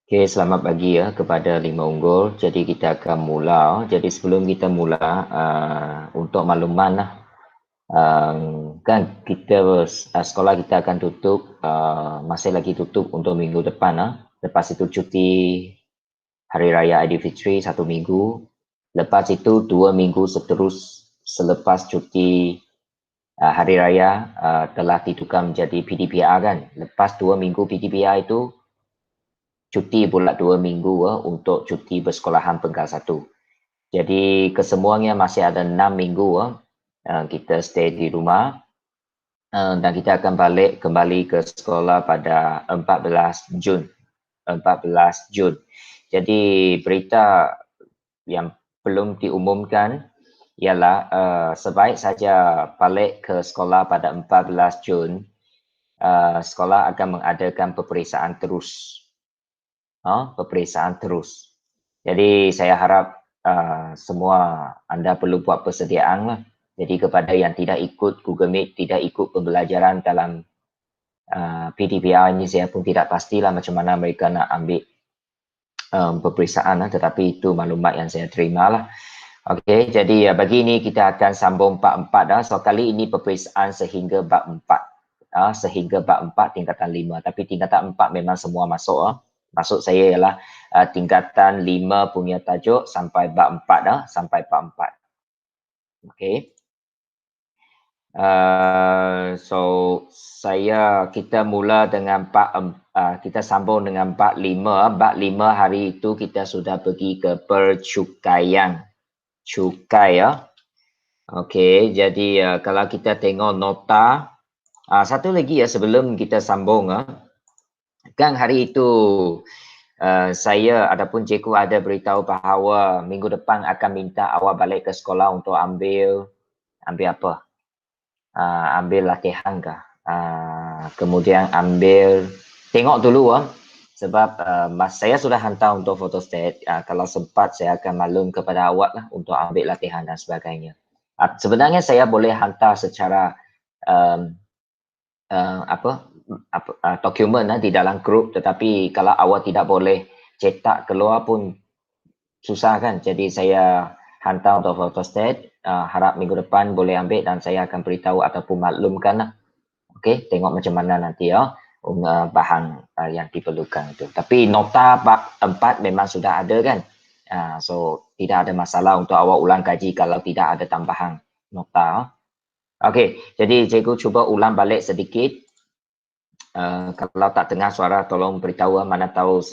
Okay, selamat pagi ya kepada Lima Unggul. Jadi kita akan mula. Jadi sebelum kita mula, untuk makluman lah, kan kita sekolah kita akan tutup, masih lagi tutup untuk minggu depan lah. Lepas itu cuti Hari Raya Aidilfitri 1 minggu. Lepas itu 2 minggu selepas cuti Hari Raya telah ditukar menjadi PDPR kan. Lepas 2 minggu PDPR itu cuti pula 2 minggu untuk cuti bersekolahan peringkat 1. Jadi kesemuanya masih ada 6 minggu kita stay di rumah dan kita akan balik kembali ke sekolah pada 14 Jun. 14 Jun. Jadi berita yang belum diumumkan ialah sebaik saja balik ke sekolah pada 14 Jun, sekolah akan mengadakan peperiksaan terus. Peperiksaan terus. Jadi saya harap semua anda perlu buat persediaan lah. Jadi kepada yang tidak ikut Google Meet, tidak ikut pembelajaran dalam PDPR ini, saya pun tidak pastilah macam mana mereka nak ambil peperiksaan lah. Tetapi itu maklumat yang saya terima lah. Okey, jadi bagi ini kita akan sambung bab 4 dah. So kali ini peperiksaan sehingga bab 4. Sehingga bab 4 tingkatan 5. Tapi tingkatan 4 memang semua masuk. Maksud saya ialah tingkatan 5 punya tajuk sampai bab 4 dah, sampai bab 4. Okey. So kita mula dengan kita sambung dengan bab 5. Bab 5 hari itu kita sudah pergi ke percukaian. Cukai ya. Okey, jadi kalau kita tengok nota, satu lagi ya sebelum kita sambung kan hari itu saya ataupun cikgu ada beritahu bahawa minggu depan akan minta awak balik ke sekolah untuk ambil apa? Ambil latihan kah? Kemudian tengok dulu sebab saya sudah hantar untuk photostat. Kalau sempat saya akan maklum kepada awak lah untuk ambil latihan dan sebagainya. Sebenarnya saya boleh hantar secara dokumen di dalam grup, tetapi kalau awak tidak boleh cetak keluar pun susah kan. Jadi saya hantar untuk photostat, harap minggu depan boleh ambil dan saya akan beritahu ataupun maklumkan lah. Okey, tengok macam mana nanti bahan yang diperlukan itu. Tapi nota bab 4 memang sudah ada kan. So tidak ada masalah untuk awak ulang kaji kalau tidak ada tambahan nota. Okey, jadi cikgu cuba ulang balik sedikit. Kalau tak dengar suara tolong beritahu, mana tahu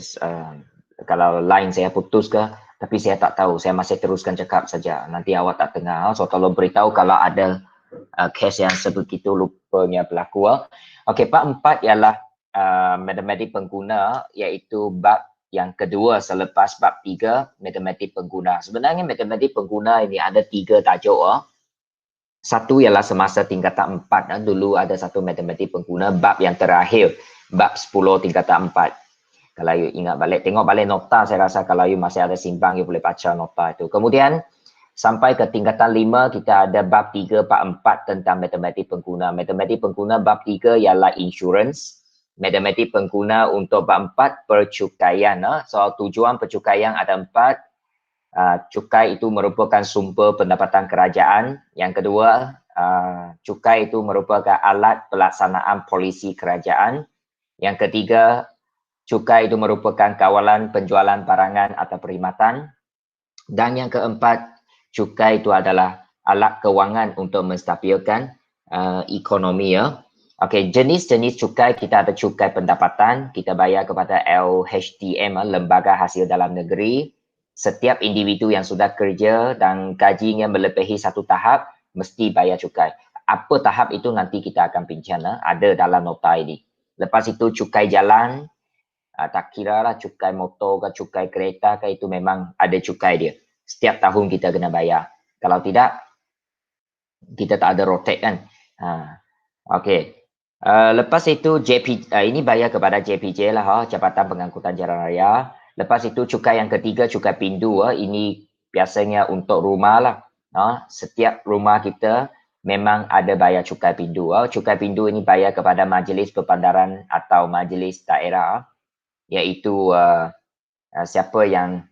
kalau line saya putus ke, tapi saya tak tahu, saya masih teruskan cakap saja. Nanti awak tak dengar, so tolong beritahu kalau ada case yang sebegitu lupanya berlaku. Okey, bab 4 ialah matematik pengguna, iaitu bab yang kedua selepas bab 3, matematik pengguna. Sebenarnya matematik pengguna ini ada 3 tajuk. Satu ialah semasa tingkatan 4. Dulu ada satu matematik pengguna, bab yang terakhir, bab 10 tingkatan 4. Kalau you ingat balik, tengok balik nota, saya rasa kalau you masih ada simpan, you boleh baca nota itu. Kemudian, sampai ke tingkatan 5, kita ada bab 3, bab 4 tentang matematik pengguna. Matematik pengguna bab 3 ialah insurance. Matematik pengguna untuk bab 4, percukaian. Soal tujuan percukaian ada 4. Cukai itu merupakan sumber pendapatan kerajaan. Yang kedua, cukai itu merupakan alat pelaksanaan polisi kerajaan. Yang ketiga, cukai itu merupakan kawalan penjualan barangan atau perkhidmatan. Dan yang keempat, cukai itu adalah alat kewangan untuk menstabilkan ekonomi. Okey, jenis-jenis cukai, kita ada cukai pendapatan, kita bayar kepada LHDM, Lembaga Hasil Dalam Negeri. Setiap individu yang sudah kerja dan gajinya melebihi satu tahap, mesti bayar cukai. Apa tahap itu nanti kita akan bincang, ada dalam nota ini. Lepas itu cukai jalan, tak kira lah cukai motor ke cukai kereta ke, itu memang ada cukai dia. Setiap tahun kita kena bayar. Kalau tidak, kita tak ada rotek kan. Okey. Lepas itu ini bayar kepada JPJ lah, Jabatan Pengangkutan Jalan Raya. Lepas itu cukai yang ketiga, cukai pindu. Ini biasanya untuk rumah lah. Setiap rumah kita memang ada bayar cukai pindu. Cukai pindu ini bayar kepada Majlis Perbandaran atau Majlis Daerah, iaitu Siapa yang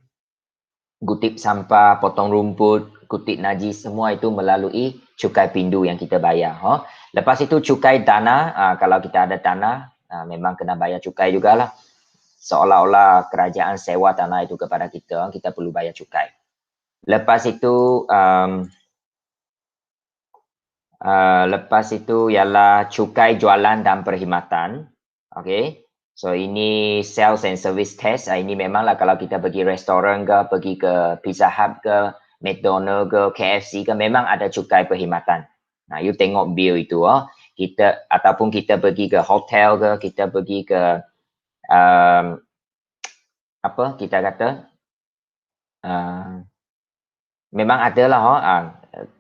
kutip sampah, potong rumput, kutip najis, semua itu melalui cukai pindu yang kita bayar. Lepas itu cukai tanah, kalau kita ada tanah, memang kena bayar cukai jugalah. Seolah-olah kerajaan sewa tanah itu kepada kita, kita perlu bayar cukai. Lepas itu, ialah cukai jualan dan perkhidmatan. Okay. So ini sales and service tax. Ini memanglah kalau kita pergi restoran ke, pergi ke Pizza Hut ke, McDonald ke, KFC ke, memang ada cukai perkhidmatan. Nah, you tengok bil itu. Kita ataupun kita pergi ke hotel ke, kita pergi ke apa kita kata, memang ada lah.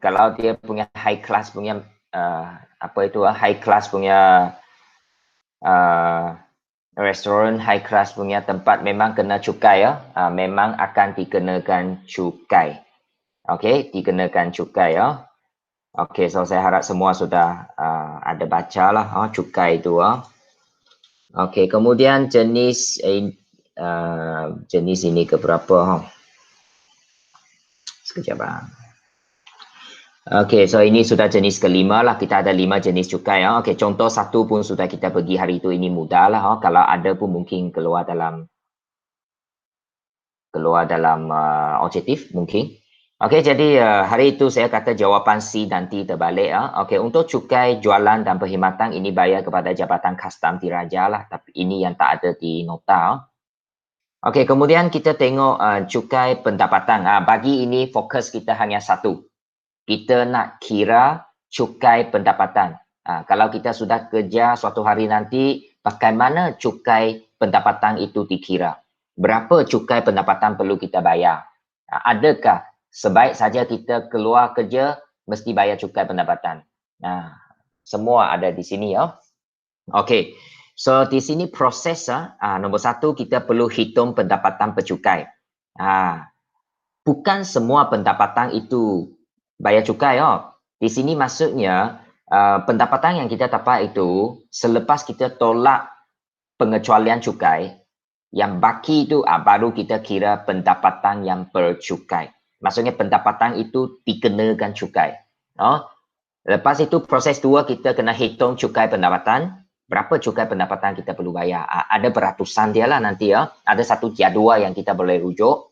Kalau dia punya high class punya high class punya restoran, high class punya tempat, memang kena cukai ya. Memang akan dikenakan cukai. Okey, dikenakan cukai ya. Okey, so saya harap semua sudah ada bacalah cukai itu. Okey, kemudian jenis jenis ini ke berapa? Sekejap. Okey, so ini sudah jenis kelima lah. Kita ada 5 jenis cukai. Okey, contoh satu pun sudah kita pergi hari itu, ini mudah lah. Kalau ada pun mungkin keluar dalam objektif mungkin. Okey, jadi hari itu saya kata jawapan C nanti terbalik. Okey, untuk cukai jualan dan perkhidmatan ini bayar kepada Jabatan Kastam Diraja lah. Tapi ini yang tak ada di nota. Okey, kemudian kita tengok cukai pendapatan. Bagi ini fokus kita hanya satu. Kita nak kira cukai pendapatan. Kalau kita sudah kerja suatu hari nanti, bagaimana cukai pendapatan itu dikira? Berapa cukai pendapatan perlu kita bayar? Adakah sebaik saja kita keluar kerja, mesti bayar cukai pendapatan? Semua ada di sini ya. Okey, so di sini proses nombor satu, kita perlu hitung pendapatan pecukai. Bukan semua pendapatan itu bayar cukai. Di sini maksudnya pendapatan yang kita dapat itu selepas kita tolak pengecualian cukai, yang baki itu baru kita kira pendapatan yang bercukai. Maksudnya pendapatan itu dikenakan cukai. Lepas itu proses 2, kita kena hitung cukai pendapatan. Berapa cukai pendapatan kita perlu bayar? Ada beratusan dia lah nanti ya. Ada satu jadual yang kita boleh rujuk.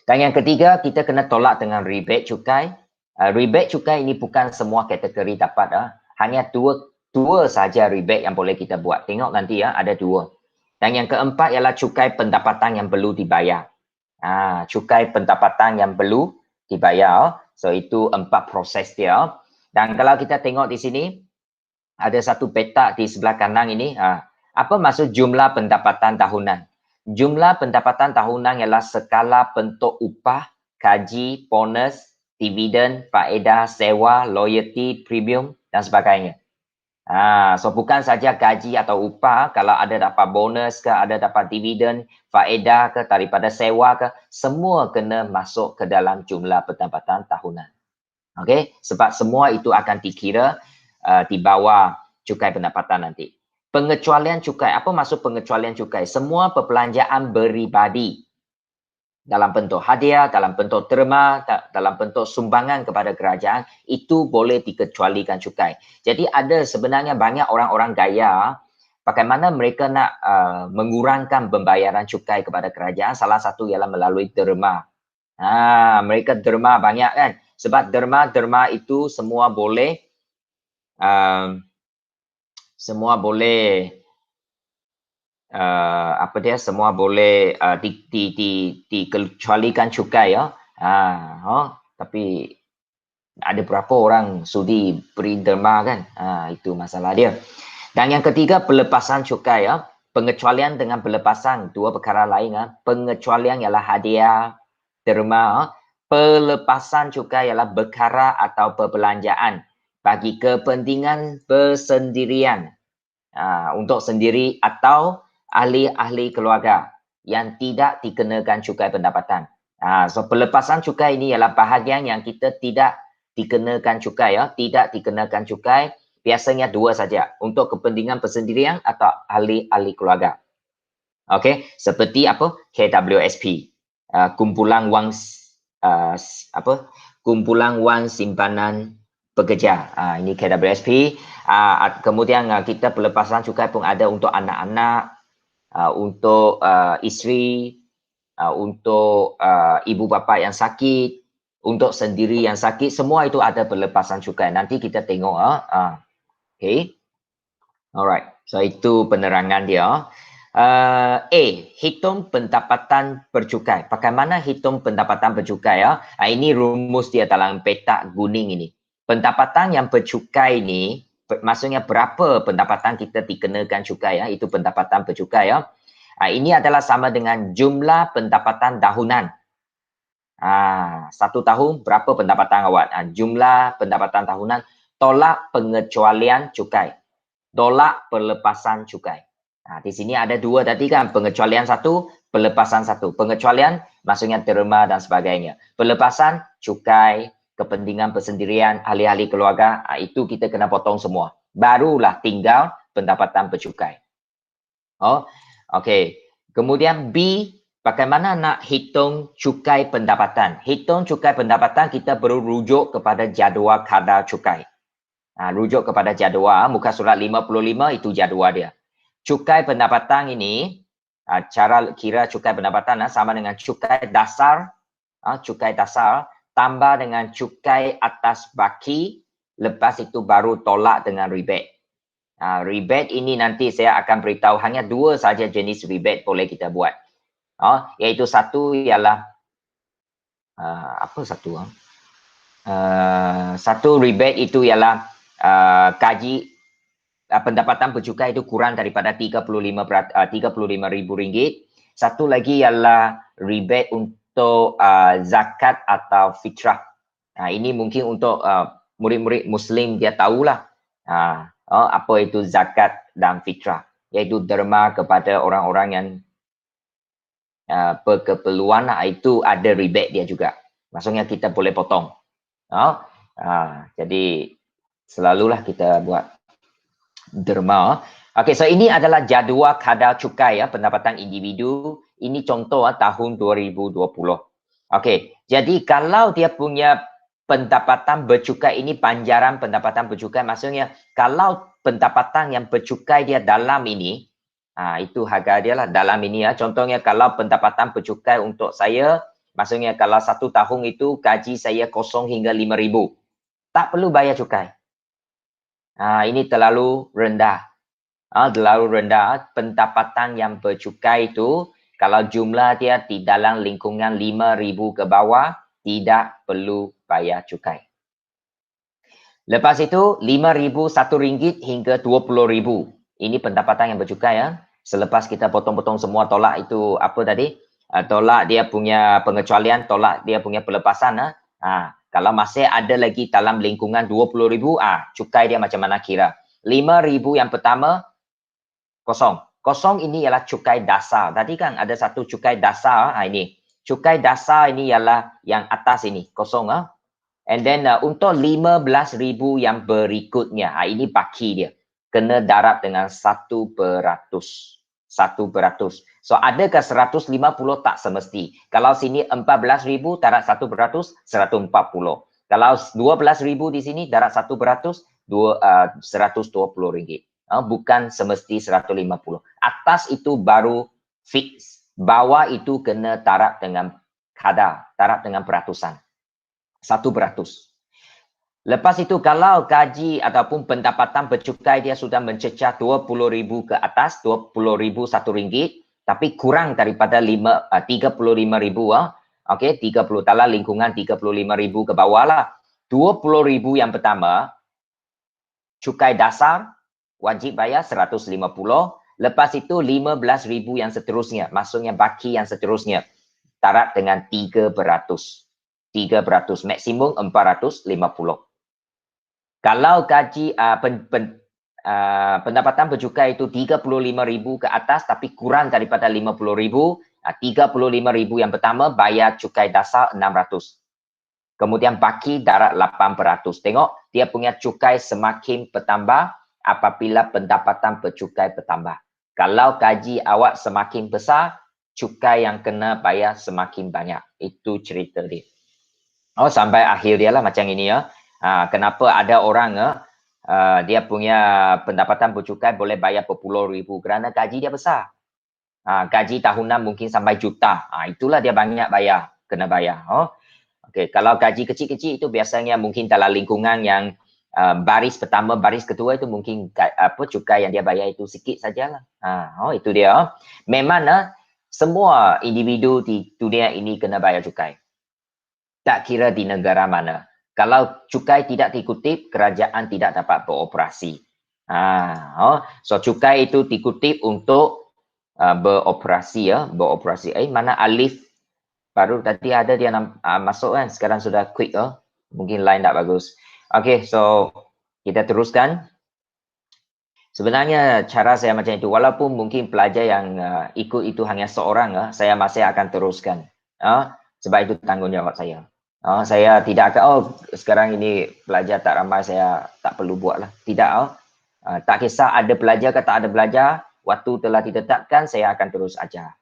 Dan yang ketiga, kita kena tolak dengan rebate cukai. Rebate cukai ini bukan semua kategori dapat. Hanya dua saja rebate yang boleh kita buat. Tengok nanti ya, ada 2. Dan yang keempat ialah cukai pendapatan yang perlu dibayar. Cukai pendapatan yang perlu dibayar. So itu 4 proses dia. Dan kalau kita tengok di sini, ada satu petak di sebelah kanan ini. Apa maksud jumlah pendapatan tahunan? Jumlah pendapatan tahunan ialah skala bentuk upah, gaji, bonus, dividen, faedah, sewa, loyalty, premium dan sebagainya. So bukan saja gaji atau upah, kalau ada dapat bonus ke, ada dapat dividen, faedah ke, daripada sewa ke, semua kena masuk ke dalam jumlah pendapatan tahunan. Okey, sebab semua itu akan dikira di bawah cukai pendapatan nanti. Pengecualian cukai, apa maksud pengecualian cukai? Semua perbelanjaan peribadi dalam bentuk hadiah, dalam bentuk terma, dalam bentuk sumbangan kepada kerajaan, itu boleh dikecualikan cukai. Jadi ada sebenarnya banyak orang-orang gaya, bagaimana mereka nak mengurangkan pembayaran cukai kepada kerajaan, salah satu ialah melalui derma. Mereka derma banyak kan? Sebab derma itu semua boleh semua boleh dikecualikan cukai ya. Tapi ada berapa orang sudi beri derma kan? Itu masalah dia. Dan yang ketiga, pelepasan cukai ya. Pengecualian dengan pelepasan, 2 perkara lain. Pengecualian ialah hadiah, derma. Pelepasan cukai ialah perkara atau perbelanjaan bagi kepentingan bersendirian, untuk sendiri atau ahli-ahli keluarga yang tidak dikenakan cukai pendapatan. So pelepasan cukai ini ialah bahagian yang kita tidak dikenakan cukai ya, tidak dikenakan cukai. Biasanya 2 saja, untuk kepentingan persendirian atau ahli-ahli keluarga. Okey, seperti apa? KWSP, kumpulan wang apa? Kumpulan wang simpanan pekerja. Ini KWSP. Kemudian kita pelepasan cukai pun ada untuk anak-anak, untuk isteri, untuk ibu bapa yang sakit, untuk sendiri yang sakit, semua itu ada pelepasan cukai. Nanti kita tengok. Okay. Alright. So itu penerangan dia. A. Hitung pendapatan bercukai. Bagaimana hitung pendapatan bercukai? Ini rumus dia dalam petak kuning ini. Pendapatan yang bercukai ini, maksudnya berapa pendapatan kita dikenakan cukai, itu pendapatan bercukai. Ini adalah sama dengan jumlah pendapatan tahunan. Satu tahun berapa pendapatan awak? Jumlah pendapatan tahunan tolak pengecualian cukai. Tolak pelepasan cukai. Di sini ada dua tadi kan, pengecualian satu, pelepasan satu. Pengecualian maksudnya terima dan sebagainya. Pelepasan cukai, kepentingan persendirian, ahli-ahli keluarga, itu kita kena potong semua. Barulah tinggal pendapatan bercukai. Okey. Kemudian B, bagaimana nak hitung cukai pendapatan? Hitung cukai pendapatan kita perlu rujuk kepada jadual kadar cukai. Rujuk kepada jadual, muka surat 55 itu jadual dia. Cukai pendapatan ini, cara kira cukai pendapatan sama dengan cukai dasar, tambah dengan cukai atas baki, lepas itu baru tolak dengan rebate. Rebate ini nanti saya akan beritahu hanya dua saja jenis rebate boleh kita buat. Iaitu satu ialah, apa satu? Satu rebate itu ialah gaji pendapatan bercukai itu kurang daripada RM35,000. Satu lagi ialah rebate untuk zakat atau fitrah. Ini mungkin untuk murid-murid Muslim dia tahulah apa itu zakat dan fitrah, iaitu derma kepada orang-orang yang berkeperluan, itu ada rebate dia juga. Maksudnya kita boleh potong. Jadi selalulah kita buat derma. Okey, so ini adalah jadual kadar cukai pendapatan individu. Ini contoh tahun 2020. Okey, jadi kalau dia punya pendapatan bercukai ini, panjaran pendapatan bercukai, maksudnya kalau pendapatan yang bercukai dia dalam ini, itu harga dia lah dalam ini Contohnya kalau pendapatan bercukai untuk saya, maksudnya kalau satu tahun itu gaji saya kosong hingga RM5,000. Tak perlu bayar cukai. Ini terlalu rendah. Terlalu rendah. Pendapatan yang bercukai itu, kalau jumlah dia di dalam lingkungan RM5,000 ke bawah, tidak perlu bayar cukai. Lepas itu, RM5,000, RM1 hingga RM20,000. Ini pendapatan yang bercukai. Selepas kita potong-potong semua, tolak itu apa tadi? Tolak dia punya pengecualian, tolak dia punya pelepasan. Kalau masih ada lagi dalam lingkungan RM20,000, cukai dia macam mana kira? RM5,000 yang pertama, kosong. Kosong ini ialah cukai dasar. Tadi kan ada satu cukai dasar. Ini. Cukai dasar ini ialah yang atas ini, kosong. And then untuk RM15,000 yang berikutnya, ini baki dia. Kena darab dengan 1%. 1%. So adakah 150? Tak semesti. Kalau sini 14,000 darab 1%, 140. Kalau 12,000 di sini darab 1%, RM120. Bukan semesti 150. Atas itu baru fix. Bawah itu kena darab dengan kadar, darab dengan peratusan. 1%. Lepas itu kalau gaji ataupun pendapatan bercukai dia sudah mencecah RM20,000 ke atas, RM20,000 RM1, tapi kurang daripada RM35,000, okey, 30 dalam lingkungan RM35,000 ke bawah lah. RM20,000 yang pertama, cukai dasar wajib bayar RM150. Lepas itu RM15,000 yang seterusnya, maksudnya baki yang seterusnya, darab dengan 3%. 3%, maksimum RM450. Kalau gaji pendapatan bercukai itu RM35,000 ke atas tapi kurang daripada RM50,000, RM35,000 yang pertama bayar cukai dasar RM600. Kemudian baki darab 8%. Tengok dia punya cukai semakin bertambah apabila pendapatan bercukai bertambah. Kalau gaji awak semakin besar, cukai yang kena bayar semakin banyak. Itu cerita dia. Oh, sampai akhir dia lah macam ini ya. Kenapa ada orang dia punya pendapatan bercukai boleh bayar berpuluh ribu kerana gaji dia besar. Gaji tahunan mungkin sampai juta. Itulah dia banyak bayar, kena bayar. Okay. Kalau gaji kecil-kecil itu biasanya mungkin dalam lingkungan yang baris pertama, baris kedua itu mungkin cukai yang dia bayar itu sikit sajalah. Itu dia. Memang semua individu di dunia ini kena bayar cukai. Tak kira di negara mana. Kalau cukai tidak dikutip, kerajaan tidak dapat beroperasi. So cukai itu dikutip untuk beroperasi ya, beroperasi. Mana Alif baru tadi ada dia masuk kan, sekarang sudah quick mungkin line tak bagus. Okay, so kita teruskan. Sebenarnya cara saya macam itu, walaupun mungkin pelajar yang ikut itu hanya seorang, saya masih akan teruskan. Sebab itu tanggungjawab saya. Saya tidak akan, sekarang ini pelajar tak ramai, saya tak perlu buat lah. Tidak, tak kisah ada pelajar ke tak ada pelajar, waktu telah ditetapkan, saya akan terus ajar.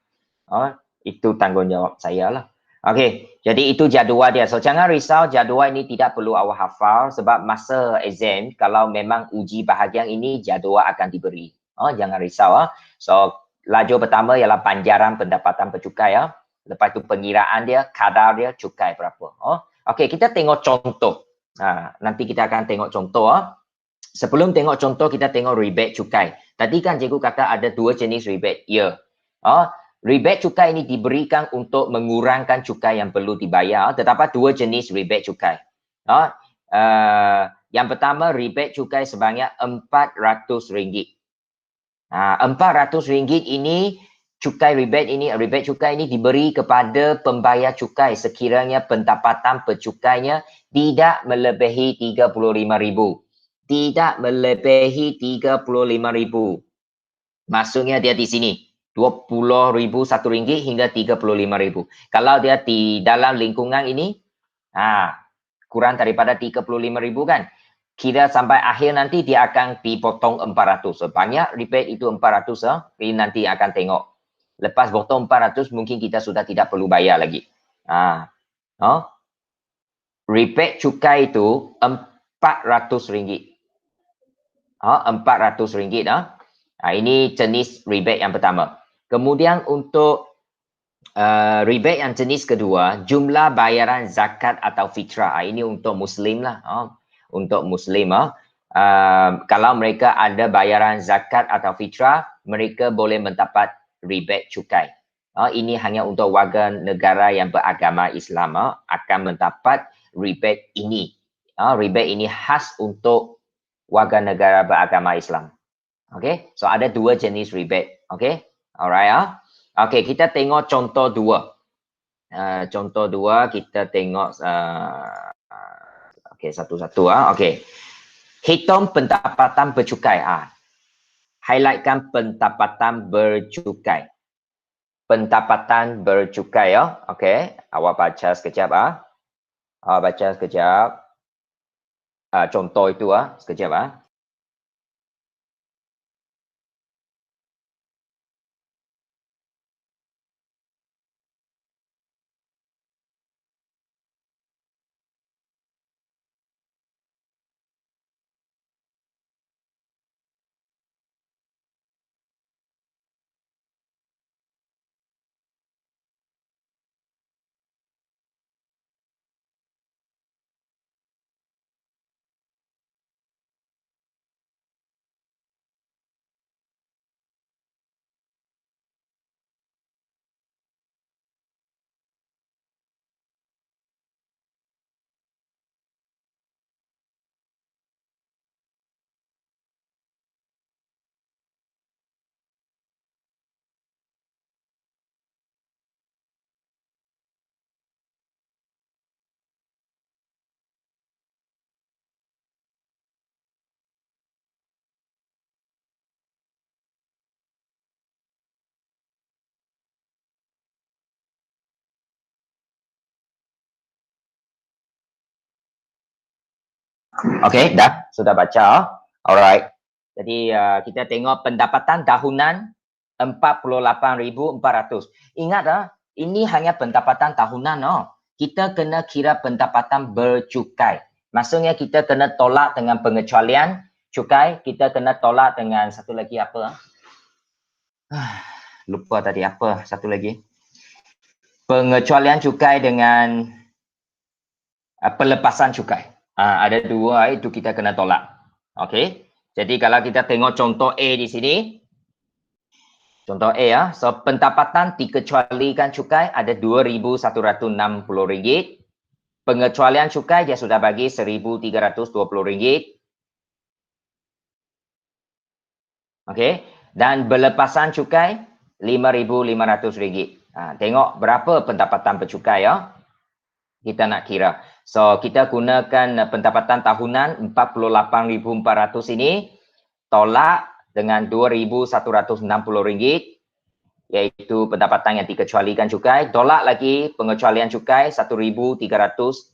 Itu tanggungjawab saya lah. Okey, jadi itu jadual dia. So, jangan risau, jadual ini tidak perlu awak hafal sebab masa exam, kalau memang uji bahagian ini, jadual akan diberi. Jangan risau. So, lajur pertama ialah panjaran pendapatan bercukai. Lepas itu pengiraan dia, kadar dia, cukai berapa. Okey, kita tengok contoh. Nanti kita akan tengok contoh. Sebelum tengok contoh, kita tengok rebate cukai. Tadi kan cikgu kata ada dua jenis rebate. Ya. Rebate cukai ini diberikan untuk mengurangkan cukai yang perlu dibayar. Terdapat dua jenis rebate cukai. Yang pertama, rebate cukai sebanyak RM400. RM400 ini, rebate cukai ini diberi kepada pembayar cukai sekiranya pendapatan percukainya tidak melebihi RM35,000. Tidak melebihi RM35,000. Maksudnya dia di sini. RM20,000 RM1 hingga RM35,000. Kalau dia di dalam lingkungan ini, kurang daripada RM35,000 kan. Kira sampai akhir nanti dia akan dipotong RM400. Banyak rebate itu RM400. Ini nanti akan tengok. Lepas potong RM400 mungkin kita sudah tidak perlu bayar lagi. Rebate cukai itu RM400. RM400. Ini jenis rebate yang pertama. Kemudian untuk rebate yang jenis kedua, jumlah bayaran zakat atau fitrah. Ini untuk Muslim lah. Untuk Muslim. Kalau mereka ada bayaran zakat atau fitrah, mereka boleh mendapat rebate cukai. Ini hanya untuk warga negara yang beragama Islam akan mendapat rebate ini. Rebate ini khas untuk warga negara beragama Islam. Okay, so ada dua jenis rebate. Okay, alright. Okay, kita tengok contoh dua. Contoh dua kita tengok. Okay, satu-satu. Okay, hitung pendapatan bercukai. Highlightkan pendapatan bercukai. Pendapatan bercukai. Okay, awak baca sekejap. Awak baca sekejap. Contoh itu sekejap. Okay, dah. Sudah baca. Alright. Jadi kita tengok pendapatan tahunan 48,400. Ingat ini hanya pendapatan tahunan Kita kena kira pendapatan bercukai. Maksudnya kita kena tolak dengan pengecualian cukai, kita kena tolak dengan satu lagi apa? Lupa tadi apa satu lagi. Pengecualian cukai dengan pelepasan cukai. Ada dua itu kita kena tolak. Okey. Jadi kalau kita tengok contoh A di sini. Contoh A So pendapatan dikecualikan cukai ada RM2,160. Pengecualian cukai dia sudah bagi RM1,320. Okey. Dan belepasan cukai RM5,500. Tengok berapa pendapatan bercukai kita nak kira. So kita gunakan pendapatan tahunan 48,400 ini tolak dengan RM2,160 iaitu pendapatan yang dikecualikan cukai, tolak lagi pengecualian cukai RM1,320,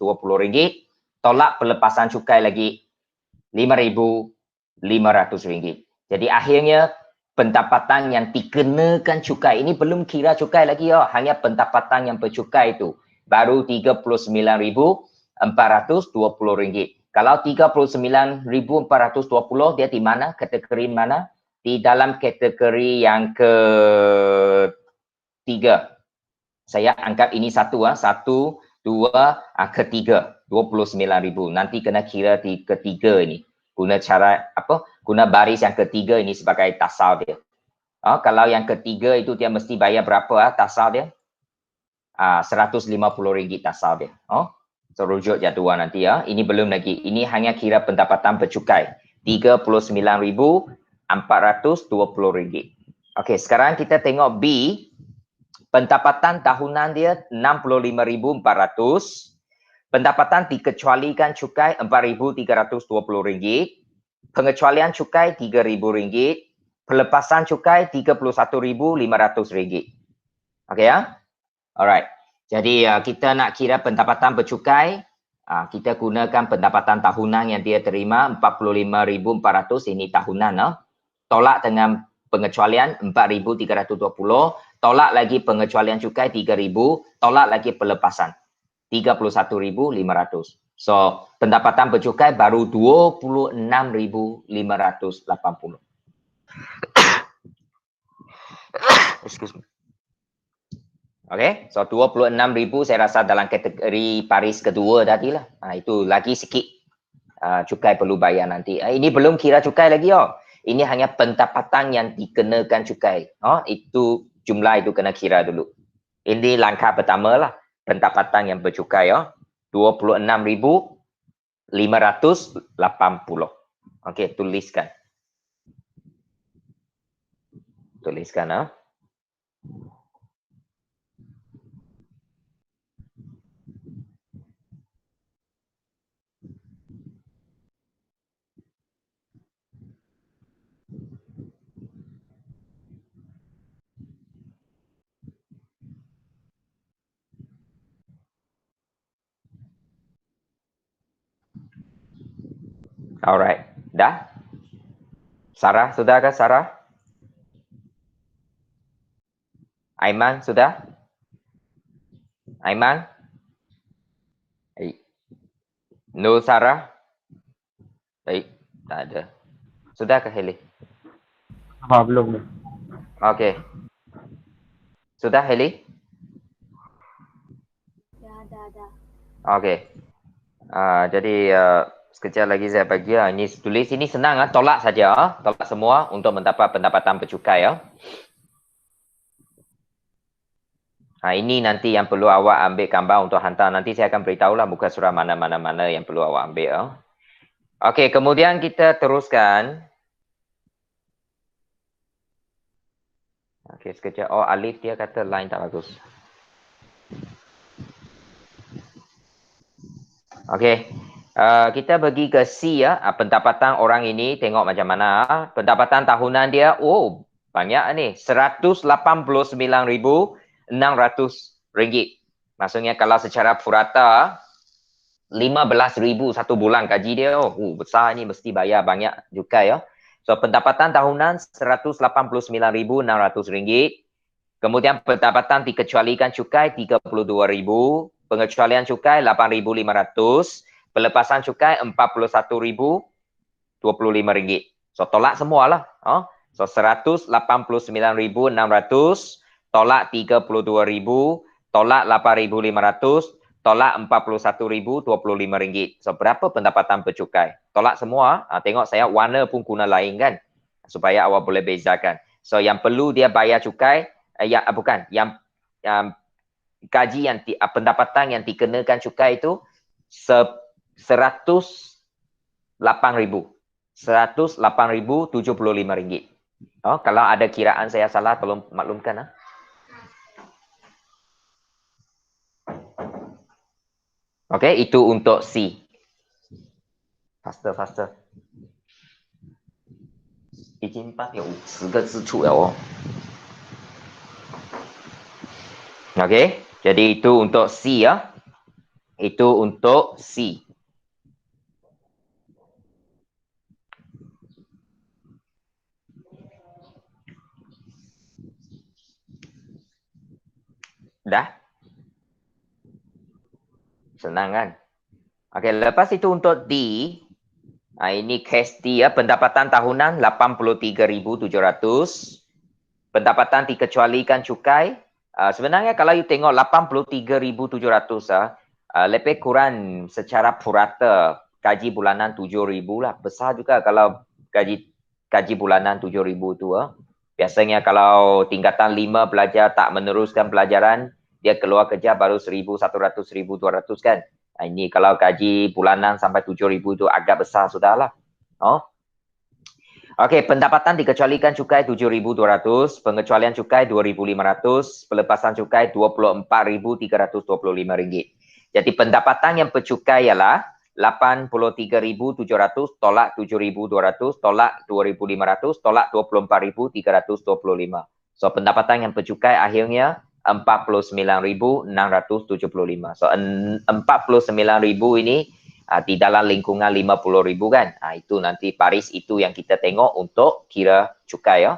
tolak pelepasan cukai lagi RM5,500. Jadi akhirnya pendapatan yang dikenakan cukai ini belum kira cukai lagi hanya pendapatan yang bercukai itu baru RM39,420. Kalau RM39,420 dia di mana? Kategori mana? Di dalam kategori yang ketiga. Saya anggap ini satu, dua, ketiga. 29,000. Nanti kena kira di ketiga ini. Guna cara apa? Guna baris yang ketiga ini sebagai tasal dia. Kalau yang ketiga itu dia mesti bayar berapa tasal dia? RM150 tasal dia. So rujuk jadual nanti Ini belum lagi. Ini hanya kira pendapatan bercukai. RM39,420. Okey, sekarang kita tengok B. Pendapatan tahunan dia RM65,400. Pendapatan dikecualikan cukai RM4,320. Pengecualian cukai RM3,000. Pelepasan cukai RM31,500. Okey Alright. Jadi kita nak kira pendapatan bercukai, kita gunakan pendapatan tahunan yang dia terima RM45,400 ini tahunan Tolak dengan pengecualian RM4,320, tolak lagi pengecualian cukai RM3,000, tolak lagi pelepasan RM31,500. So, pendapatan bercukai baru RM26,580. Excuse me. Okey, so 26,000 saya rasa dalam kategori baris kedua tadi lah. Itu lagi sikit cukai perlu bayar nanti. Ini belum kira cukai lagi Ini hanya pendapatan yang dikenakan cukai. Itu jumlah itu kena kira dulu. Ini langkah pertama lah. Pendapatan yang bercukai 26,580. Okey, tuliskan. Tuliskan Alright. Dah? Sarah, sudah ke Sarah? Aiman, sudah? Aiman? Nur Sarah? Baik, tak ada. Sudah ke Heli? Belum. Okey. Sudah Heli? Dah. Okey. Jadi sekejap lagi saya bagi ini tulis. Ini senang tolak saja tolak semua untuk mendapat pendapatan bercukai Ini nanti yang perlu awak ambil gambar untuk hantar. Nanti saya akan beritahulah muka surat mana yang perlu awak ambil Okey, kemudian kita teruskan. Okey, sekejap. Alif dia kata line tak bagus. Okey. Kita pergi ke C pendapatan orang ini tengok macam mana pendapatan tahunan dia banyak ni RM189,600. Maksudnya kalau secara purata RM15,000 satu bulan gaji dia besar ni mesti bayar banyak juga So pendapatan tahunan RM189,600. Kemudian pendapatan dikecualikan cukai 32,000, pengecualian cukai 8,500, pelepasan cukai 41,025 ringgit. So tolak semualah. So 189,600 tolak 32,000 tolak 8,500 tolak 41,025 ringgit. So berapa pendapatan bercukai? Tolak semua. Tengok saya warna pun guna lain kan, supaya awak boleh bezakan. So yang perlu dia bayar cukai yang gaji yang pendapatan yang dikenakan cukai itu 108,075 ringgit. Kalau ada kiraan saya salah, tolong maklumkan. Okey, itu untuk C. Faster. 已经8有10个字出了哦。Okey, jadi itu untuk C ya. Itu untuk C. Dah? Senang kan? Okey, lepas itu untuk D. Ini case D ya, pendapatan tahunan 83,700. Pendapatan dikecualikan cukai. Sebenarnya kalau you tengok 83,700 lebih kurang secara purata gaji bulanan 7,000 lah. Besar juga kalau gaji bulanan 7,000 tu. Biasanya kalau tingkatan 5 belajar tak meneruskan pelajaran, dia keluar kerja baru 1,100, 1,200 kan. Ini kalau gaji bulanan sampai 7,000 itu agak besar sudahlah. Okey, pendapatan dikecualikan cukai 7,200, pengecualian cukai 2,500, pelepasan cukai 24,325 ringgit. Jadi pendapatan yang bercukai ialah 83,700 tolak 7,200 tolak 2,500 tolak 24,325. So pendapatan yang bercukai akhirnya 49,675. So 49,000 ini di dalam lingkungan 50,000 kan. Itu nanti baris itu yang kita tengok untuk kira cukai ya.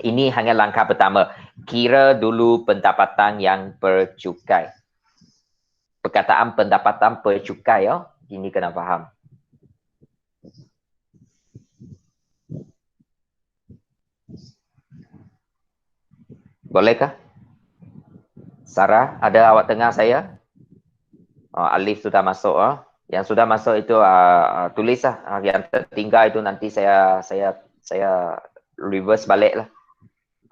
Ini hanya langkah pertama. Kira dulu pendapatan yang bercukai. Perkataan pendapatan bercukai ya. Ini kena faham. Bolehkah? Sarah, ada awak dengar saya? Alif sudah masuk. Yang sudah masuk itu tulislah. Yang tertinggal itu nanti saya reverse balik lah.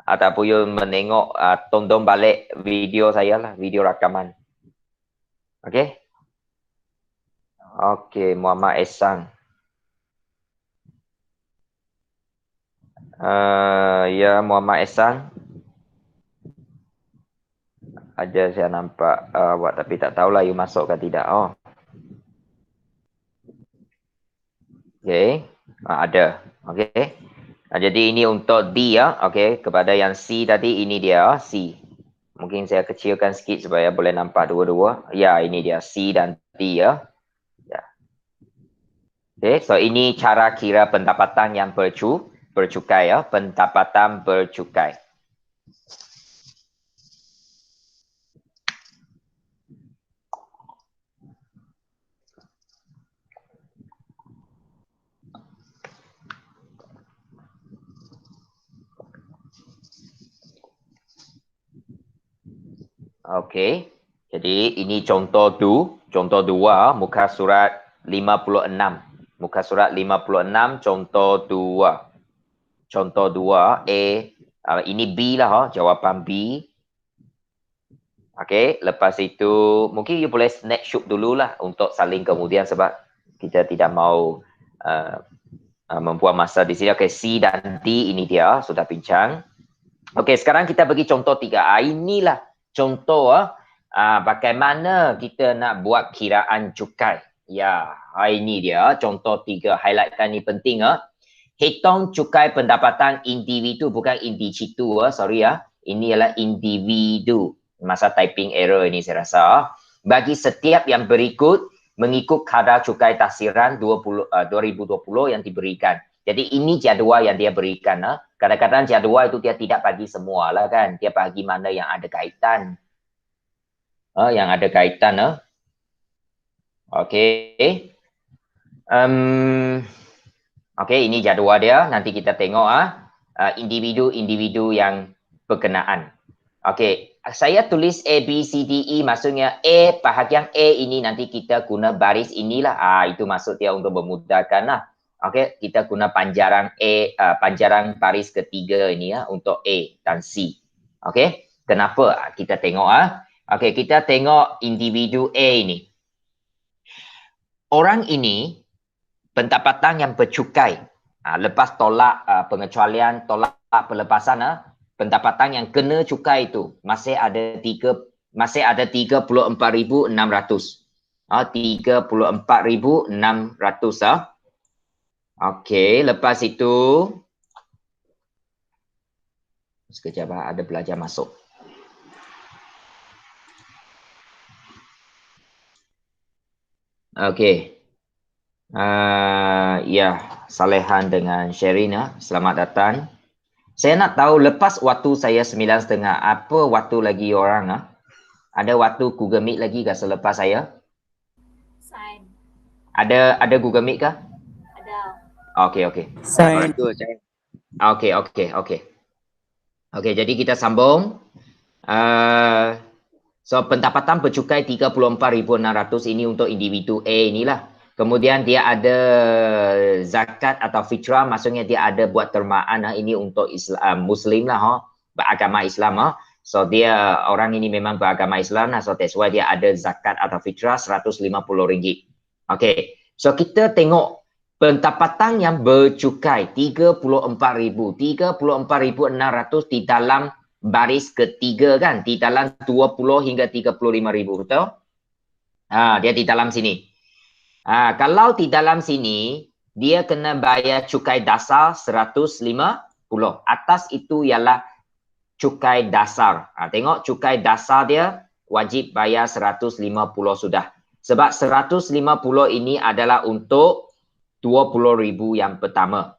Ataupun you menengok tonton balik video saya lah, video rakaman. Okey? Okey, Muhammad Ehsan. Ya, Muhammad Ehsan. Ada saya nampak awak tapi tak tahulah you masuk ke tidak. Okey, ada. Okey. Jadi ini untuk D ya. Okey, kepada yang C tadi ini dia C. Mungkin saya kecilkan sikit supaya boleh nampak dua-dua. Ya, ini dia C dan D ya. Okey, so ini cara kira pendapatan yang bercukai ya, pendapatan bercukai. Okey. Jadi ini contoh 2, muka surat 56. Muka surat 56 contoh 2. Contoh 2 A, ini B lah jawapan B. Okey, lepas itu mungkin you boleh snapshot dululah untuk saling kemudian sebab kita tidak mau membuang masa di sini. Okey, C dan D ini dia sudah bincang. Okey, sekarang kita bagi contoh 3. Inilah contoh bagaimana kita nak buat kiraan cukai. Ya, ini dia contoh 3. Highlightkan ni penting. Hitung cukai pendapatan individu, bukan individu. Sorry ya. Ini ialah individu. Masa typing error ini saya rasa. Bagi setiap yang berikut mengikut kadar cukai taksiran 2020 yang diberikan. Jadi ini jadual yang dia berikan. Kadang-kadang jadual itu dia tidak bagi semua lah kan. Dia bagi mana yang ada kaitan. Yang ada kaitan. Okey. Okey, ini jadual dia. Nanti kita tengok individu-individu yang berkenaan. Okey, saya tulis A, B, C, D, E. Maksudnya A, bahagian A ini nanti kita guna baris inilah. Itu maksud dia untuk memudahkan lah. Okey, kita guna panjaran A, panjaran baris ketiga ini untuk A dan C. Okey, kenapa? Kita tengok Okey, kita tengok individu A ini. Orang ini pendapatan yang bercukai. Lepas tolak pengecualian, tolak pelepasan, pendapatan yang kena cukai itu masih ada 34,600. 34,600. Okey, lepas itu sekejap ada pelajar masuk. Okey. Ya, Salehan dengan Sherina, selamat datang. Saya nak tahu lepas waktu saya 9.30, apa waktu lagi orang? Ada waktu Google Meet lagi ke selepas saya? Sign. Ada Google Meet ke? Ada. Okey. Sign. Okey. Okey, jadi kita sambung. So pendapatan bercukai 34,600 ini untuk individu A inilah. Kemudian dia ada zakat atau fitrah, maksudnya dia ada buat termaan ini untuk Islam, Muslim lah, beragama Islam. So dia orang ini memang beragama Islam lah, so that's why dia ada zakat atau fitrah RM150. Okay, so kita tengok pendapatan yang bercukai 34,600 di dalam baris ketiga kan, di dalam 20 hingga 35,000, betul? Dia di dalam sini. Kalau di dalam sini, dia kena bayar cukai dasar 150. Atas itu ialah cukai dasar. Tengok cukai dasar dia wajib bayar 150 sudah. Sebab 150 ini adalah untuk 20,000 yang pertama.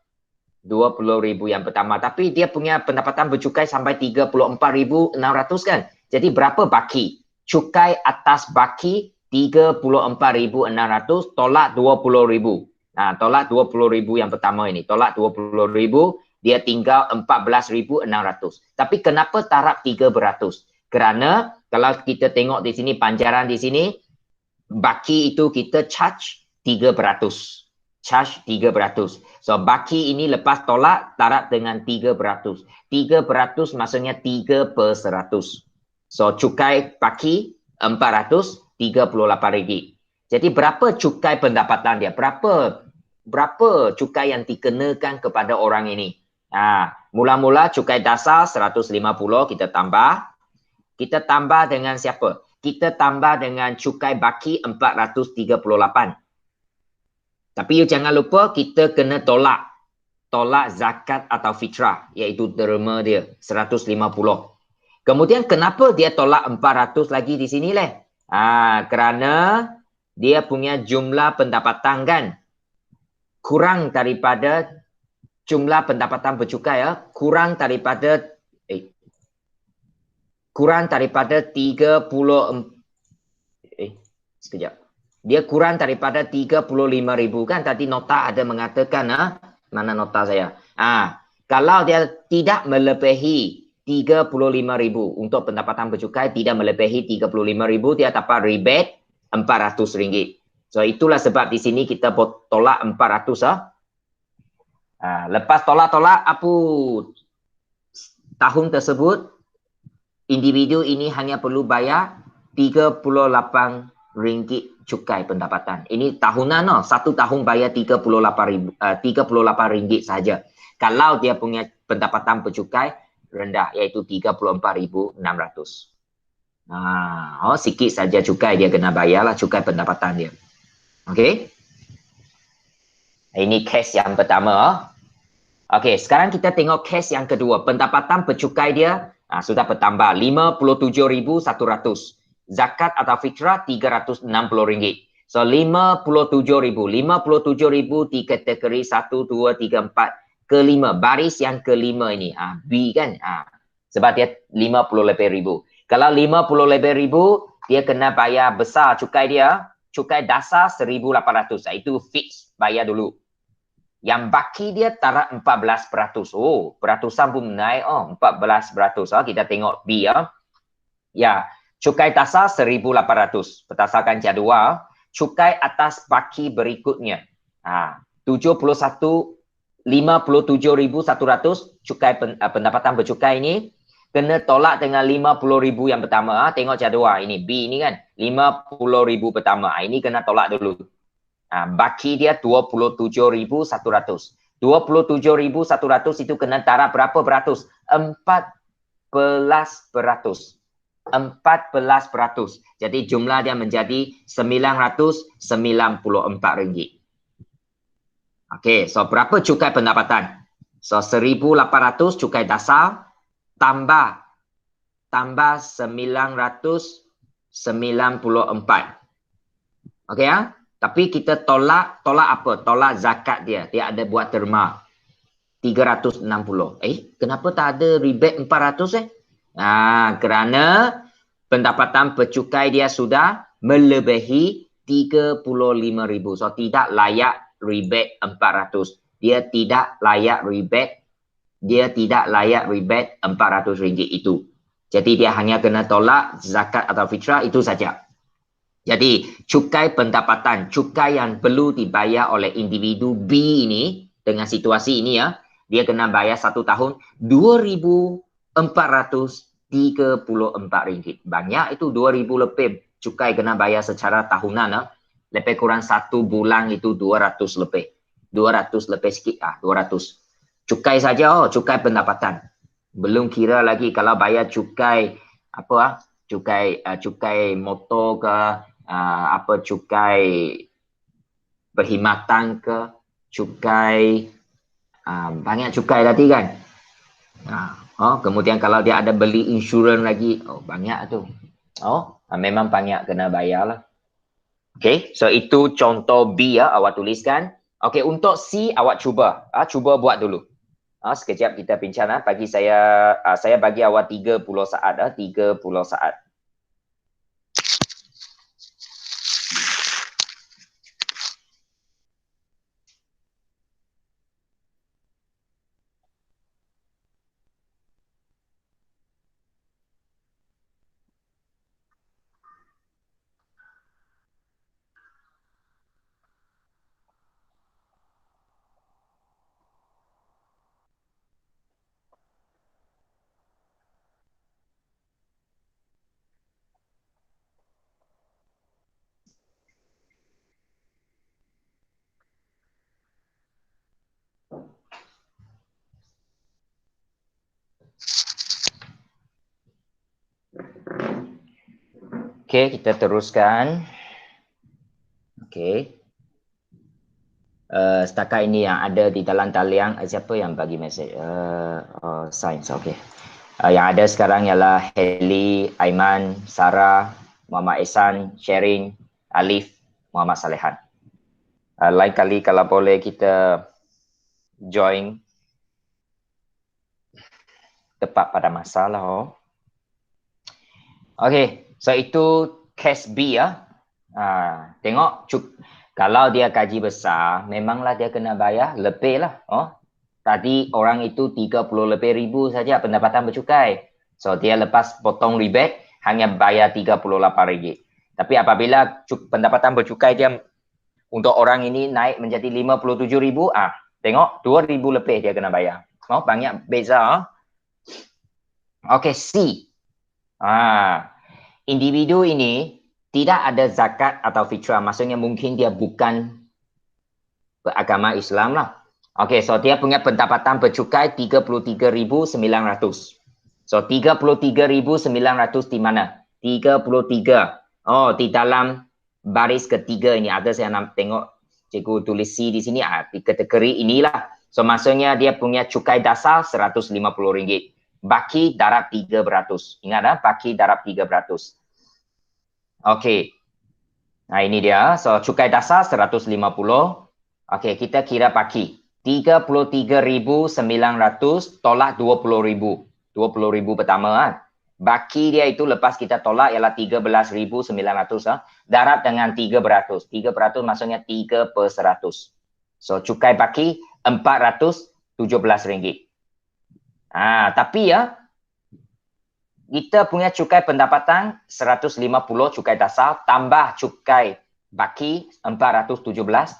20,000 yang pertama. Tapi dia punya pendapatan bercukai sampai 34,600 kan. Jadi berapa baki? Cukai atas baki 34,600 tolak 20,000. Tolak 20,000 yang pertama ini. Tolak 20,000, dia tinggal 14,600. Tapi kenapa taraf 300? Kerana kalau kita tengok di sini, panjaran di sini, baki itu kita charge 300. Charge 300. So baki ini lepas tolak, taraf dengan 300. 300 maksudnya 3/100. So cukai baki 438 ringgit. Jadi berapa cukai pendapatan dia? Berapa cukai yang dikenakan kepada orang ini? Mula-mula cukai dasar 150 kita tambah. Kita tambah dengan siapa? Kita tambah dengan cukai baki 438. Tapi you jangan lupa kita kena tolak zakat atau fitrah, iaitu derma dia 150. Kemudian kenapa dia tolak 400 lagi di sini leh? Kerana dia punya jumlah pendapatan kan kurang daripada jumlah pendapatan bercukai kurang daripada 30 sekejap. Dia kurang daripada 35,000 kan, tadi nota ada mengatakan mana nota saya? Kalau dia tidak melebihi 35,000 untuk pendapatan bercukai, tidak melebihi 35,000, dia dapat rebate RM400. So itulah sebab di sini kita tolak 400 lepas tolak apa tahun tersebut, individu ini hanya perlu bayar RM38 cukai pendapatan. Ini tahunan satu tahun bayar RM38 saja. Kalau dia punya pendapatan bercukai rendah, iaitu 34,600. Sikit saja cukai dia kena bayarlah, cukai pendapatan dia. Okey. Ini case yang pertama. Okey, sekarang kita tengok case yang kedua. Pendapatan bercukai dia sudah bertambah 57,100. Zakat atau fitrah RM360. So 57,000. 57,000 di kategori 1, 2, 3, 4. Kelima. Baris yang kelima ini. B kan. Sebab dia 50 lebih ribu. Kalau 50 lebih ribu, dia kena bayar besar cukai dia. Cukai dasar 1,800. Itu fix. Bayar dulu. Yang baki dia tarak 14%. Oh, peratusan pun naik. 14%. Kita tengok B ya. Ya, cukai dasar 1,800 berdasarkan jadual. Cukai atas baki berikutnya. 57,100 cukai pendapatan bercukai ini kena tolak dengan 50,000 yang pertama. Tengok jadual ini B ini kan 50,000 pertama. Ini kena tolak dulu. Baki dia 27,100. 27,100 itu kena taraf berapa beratus? 14%. 14%. Jadi jumlah dia menjadi RM994. Okey, so berapa cukai pendapatan? So 1,800 cukai dasar tambah 994. Okey ya? Tapi kita tolak apa? Tolak zakat dia. Dia ada buat terma 360. Kenapa tak ada rebate 400 kerana pendapatan bercukai dia sudah melebihi 35,000. So tidak layak rebate 400. Dia tidak layak rebate RM400 itu. Jadi dia hanya kena tolak zakat atau fitrah itu saja. Jadi cukai pendapatan, cukai yang perlu dibayar oleh individu B ini dengan situasi ini ya, dia kena bayar 1 tahun RM2,434. Banyak itu 2,000 lebih cukai kena bayar secara tahunan. Lebih kurang 1 bulan itu 200 lebih. 200 lebih sikit 200. Cukai saja cukai pendapatan. Belum kira lagi kalau bayar cukai cukai motor ke cukai perkhidmatan ke, cukai banyak cukai tadi kan. Kemudian kalau dia ada beli insurans lagi, banyak tu. Memang banyak kena bayar lah. Okay, so itu contoh B ya, awak tuliskan. Okay, untuk C awak cuba buat dulu. Sekejap kita bincang. Bagi saya bagi awak 30 saat. 30 saat. Okey, kita teruskan. Okey. Setakat ini yang ada di dalam talian, siapa yang bagi mesej? Sains, okey. Yang ada sekarang ialah Heli, Aiman, Sarah, Muhammad Ihsan, Sherin, Alif, Muhammad Salehan. Lain kali kalau boleh kita join tepat pada masa lah. Okey, so itu case B ya. Tengok kalau dia gaji besar, memanglah dia kena bayar lebih lah. Tadi orang itu 30 lebih ribu saja pendapatan bercukai. So dia lepas potong rebate hanya bayar RM38. Tapi apabila pendapatan bercukai dia untuk orang ini naik menjadi 57,000, tengok 2,000 lebih dia kena bayar. Banyak beza. Okey, C. Individu ini tidak ada zakat atau fitrah. Maksudnya mungkin dia bukan beragama Islam lah. Okey, so dia punya pendapatan bercukai 33,900. So 33,900 di mana? 33. Di dalam baris ketiga ini. Ada saya nak tengok cikgu tulis C di sini. Di kategori inilah. So maksudnya dia punya cukai dasar RM150. Baki darab 300. Ingat baki darab 300. Okey. Nah, ini dia. So, cukai dasar 150. Okey, kita kira baki. 33,900 tolak 20,000. 20,000 pertama kan. Baki dia itu lepas kita tolak ialah 13,900 ah. Darab dengan 3%. 3% maksudnya 3/100. So, cukai baki RM417. Tapi ya, kita punya cukai pendapatan 150 cukai dasar tambah cukai baki 417.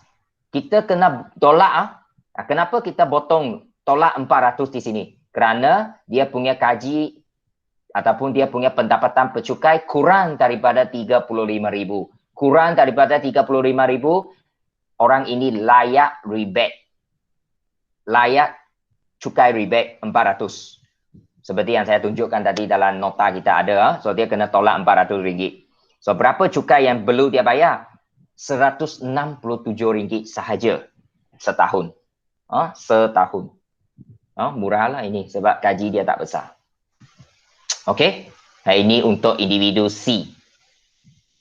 Kita kena tolak. Kenapa kita potong tolak 400 di sini? Kerana dia punya kaji ataupun dia punya pendapatan bercukai kurang daripada 35,000. Kurang daripada 35,000, orang ini layak rebate. Layak cukai rebate 400. Seperti yang saya tunjukkan tadi dalam nota kita ada. So, dia kena tolak RM400. So, berapa cukai yang perlu dia bayar? RM167 sahaja setahun. Setahun. Murahlah ini sebab gaji dia tak besar. Okey. Ini untuk individu C.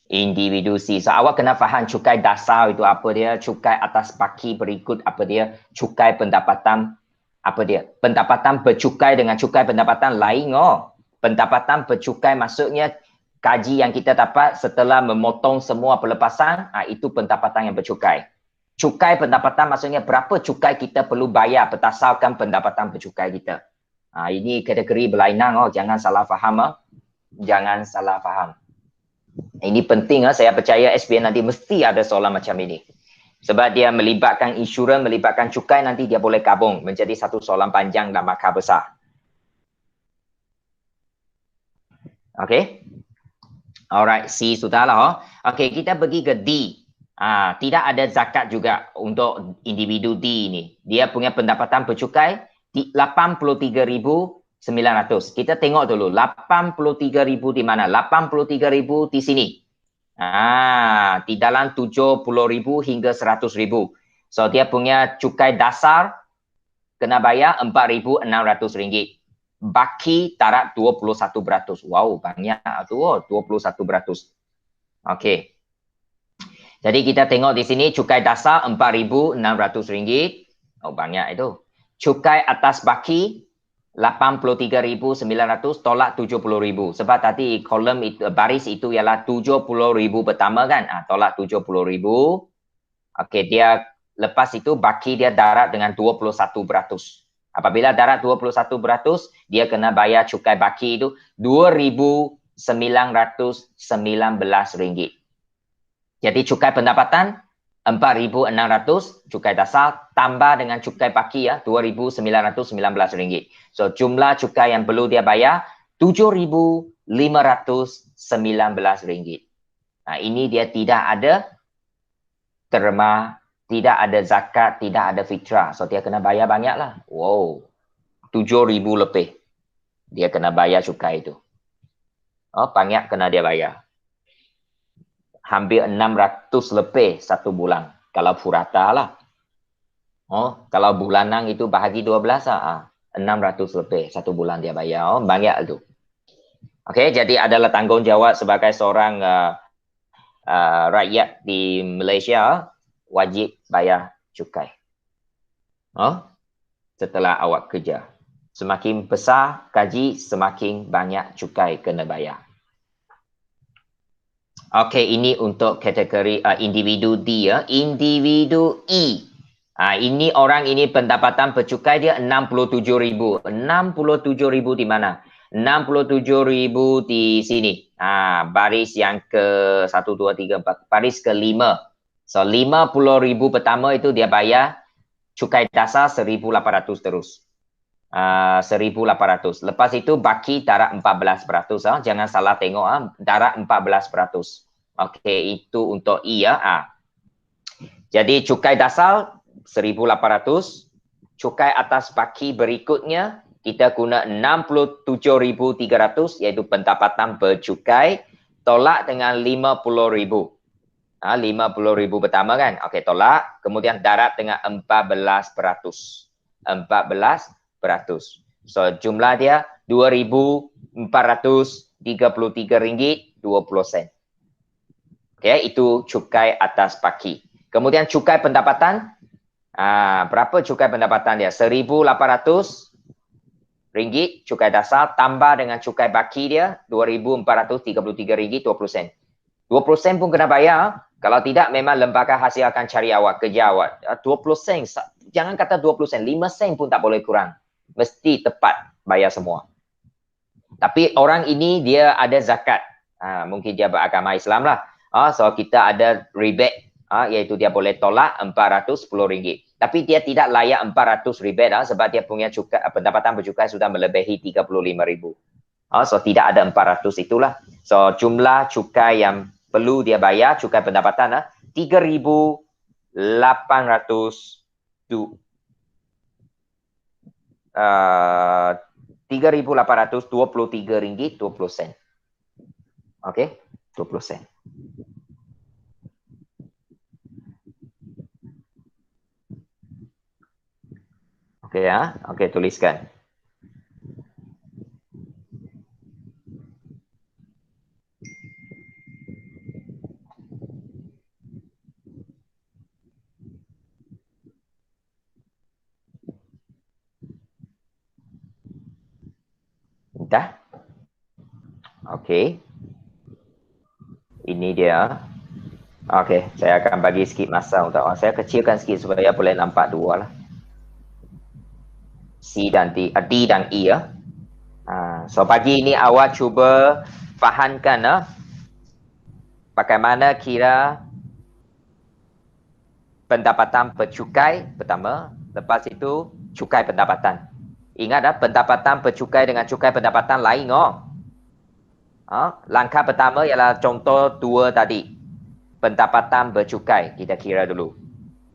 Individu C. So, awak kena faham cukai dasar itu apa dia, cukai atas baki berikut apa dia, cukai pendapatan apa dia. Pendapatan bercukai dengan cukai pendapatan lain. Pendapatan bercukai maksudnya gaji yang kita dapat setelah memotong semua pelepasan, itu pendapatan yang bercukai. Cukai pendapatan maksudnya berapa cukai kita perlu bayar berdasarkan pendapatan bercukai kita. Ini kategori berlainan. Jangan salah faham. Jangan salah faham. Ini penting. Saya percaya SPM nanti mesti ada soalan macam ini. Sebab dia melibatkan insurans, melibatkan cukai, nanti dia boleh gabung menjadi satu soalan panjang dan markah besar. Okey. Alright, C sudahlah. Okey, kita pergi ke D. Tidak ada zakat juga untuk individu D ini. Dia punya pendapatan bercukai 83,900. Kita tengok dulu 83,000 di mana? 83,000 di sini. Di dalam 70,000 hingga 100,000. So, dia punya cukai dasar kena bayar RM4,600. Baki taraf 21%. Wow, banyak tu. 21%. Okey. Jadi kita tengok di sini cukai dasar RM4,600. Banyak itu. Cukai atas baki 83,900 tolak 70,000. Sebab tadi kolom itu, baris itu ialah 70,000 pertama kan. Tolak 70,000. Okey, dia lepas itu baki dia darab dengan 21%. Apabila darab 21%, dia kena bayar cukai baki itu RM2,919. Jadi cukai pendapatan 4,600 cukai dasar tambah dengan cukai baki RM2,919. So, jumlah cukai yang perlu dia bayar RM7,519. Ini dia tidak ada terma, tidak ada zakat, tidak ada fitrah. So, dia kena bayar banyaklah. Wow. 7,000 lebih. Dia kena bayar cukai itu. Banyak kena dia bayar. Hampir 600 lebih satu bulan. Kalau purata lah. Kalau bulanan itu bahagi 12 600 lebih satu bulan dia bayar. Banyak itu. Okey, jadi adalah tanggungjawab sebagai seorang rakyat di Malaysia wajib bayar cukai. Setelah awak kerja. Semakin besar gaji, semakin banyak cukai kena bayar. Okey, ini untuk kategori individu D. Individu E. Ini orang ini pendapatan bercukai dia 67,000. 67,000 di mana? 67,000 di sini. Baris yang ke 1, 2, 3, 4. Baris ke-5. So, 50,000 pertama itu dia bayar cukai dasar 1,800 terus. 1,800. Lepas itu baki darab 14%. Jangan salah tengok. Darab 14%. Okey, itu untuk I Jadi cukai dasar 1,800. Cukai atas baki berikutnya kita guna 67,300 iaitu pendapatan bercukai tolak dengan 50,000. 50,000 pertama kan. Okey, tolak. Kemudian darab dengan 14%. 14%. So, jumlah dia RM2,433.20. Okay, itu cukai atas paki. Kemudian cukai pendapatan. Berapa cukai pendapatan dia? RM1,800 cukai dasar tambah dengan cukai baki dia RM2,433 20%. 20% pun kena bayar. Kalau tidak memang lembaga hasil akan cari awak, kerja awak. 20 sen, jangan kata 20 sen, 5 sen pun tak boleh kurang. Mesti tepat bayar semua. Tapi orang ini dia ada zakat. Mungkin dia beragama Islam lah. So kita ada rebate, iaitu dia boleh tolak RM410. Tapi dia tidak layak 400 rebate sebab dia punya cukai, pendapatan bercukai sudah melebihi 35,000. So tidak ada 400 itulah. So jumlah cukai yang perlu dia bayar, cukai pendapatan RM3,823.20. Okey, 20 sen. Okey ya, okey tuliskan. Dah? Okey. Ini dia. Okey, saya akan bagi sikit masa untuk saya kecilkan sikit supaya boleh nampak dua lah. C dan D, D dan E ya. So pagi ini awak cuba fahamkan bagaimana kira pendapatan bercukai pertama, lepas itu cukai pendapatan. Ingat pendapatan bercukai dengan cukai pendapatan lain langkah pertama ialah contoh 2 tadi. Pendapatan bercukai kita kira dulu.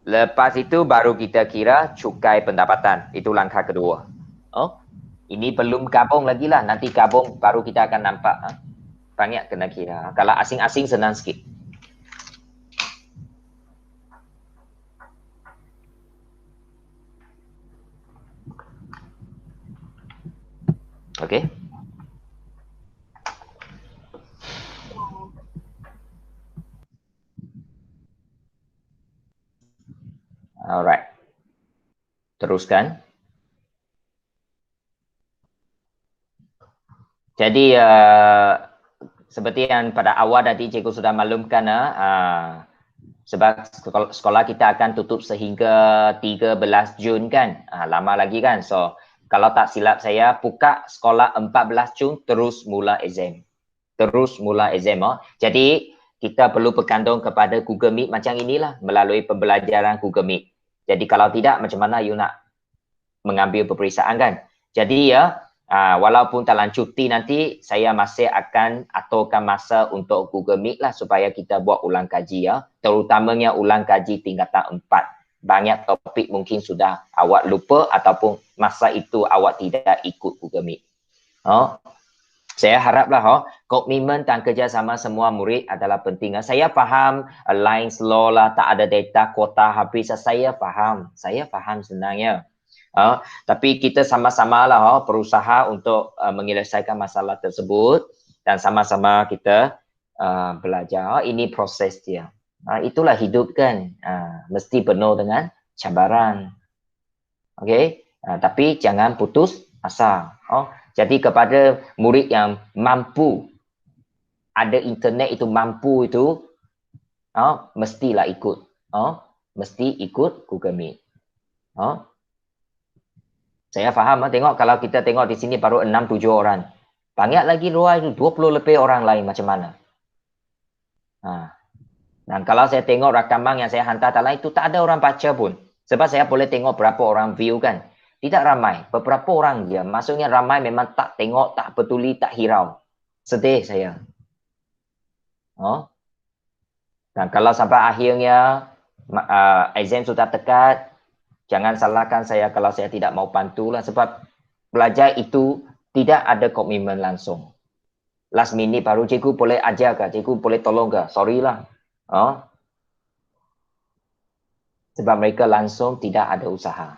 Lepas itu baru kita kira cukai pendapatan. Itu langkah kedua. Ini belum gabung lagi lah. Nanti gabung baru kita akan nampak. Banyak kena kira. Kalau asing-asing senang sikit. Okey. Alright. Teruskan. Jadi seperti yang pada awal tadi cikgu sudah maklumkan sebab sekolah kita akan tutup sehingga 13 Jun kan. Lama lagi kan. So kalau tak silap saya buka sekolah 14 Jun terus mula exam. Jadi kita perlu bergantung kepada Google Meet macam inilah melalui pembelajaran Google Meet. Jadi kalau tidak macam mana you nak mengambil peperiksaan kan. Jadi walaupun dalam cuti nanti saya masih akan aturkan masa untuk Google Meet lah supaya kita buat ulang kaji terutamanya ulang kaji tingkatan 4. Banyak topik mungkin sudah awak lupa ataupun masa itu awak tidak ikut Google Meet. Saya haraplah komitmen dan kerjasama semua murid adalah penting. Saya faham line slow lah, tak ada data, kuota habis. Saya faham sebenarnya. Tapi kita sama-sama lah berusaha untuk menyelesaikan masalah tersebut dan sama-sama kita belajar. Ini proses dia. Itulah hidup kan. Mesti penuh dengan cabaran. Okey. Tapi jangan putus asa. Jadi kepada murid yang mampu, ada internet itu mampu itu, mestilah ikut. Mesti ikut Google Meet. Saya faham, tengok kalau kita tengok di sini baru 6-7 orang. Banyak lagi luar itu 20 lebih orang lain macam mana. Dan kalau saya tengok rakaman yang saya hantar dalam itu tak ada orang baca pun. Sebab saya boleh tengok berapa orang view kan. Tidak ramai, beberapa orang je. Maksudnya ramai memang tak tengok, tak peduli, tak hirau. Sedih saya. Dan kalau sampai akhirnya exam sudah dekat, jangan salahkan saya kalau saya tidak mau bantulah sebab belajar itu tidak ada komitmen langsung. Last minute baru cikgu boleh ajar ke, cikgu boleh tolong ke, sorry lah. Sebab mereka langsung tidak ada usaha.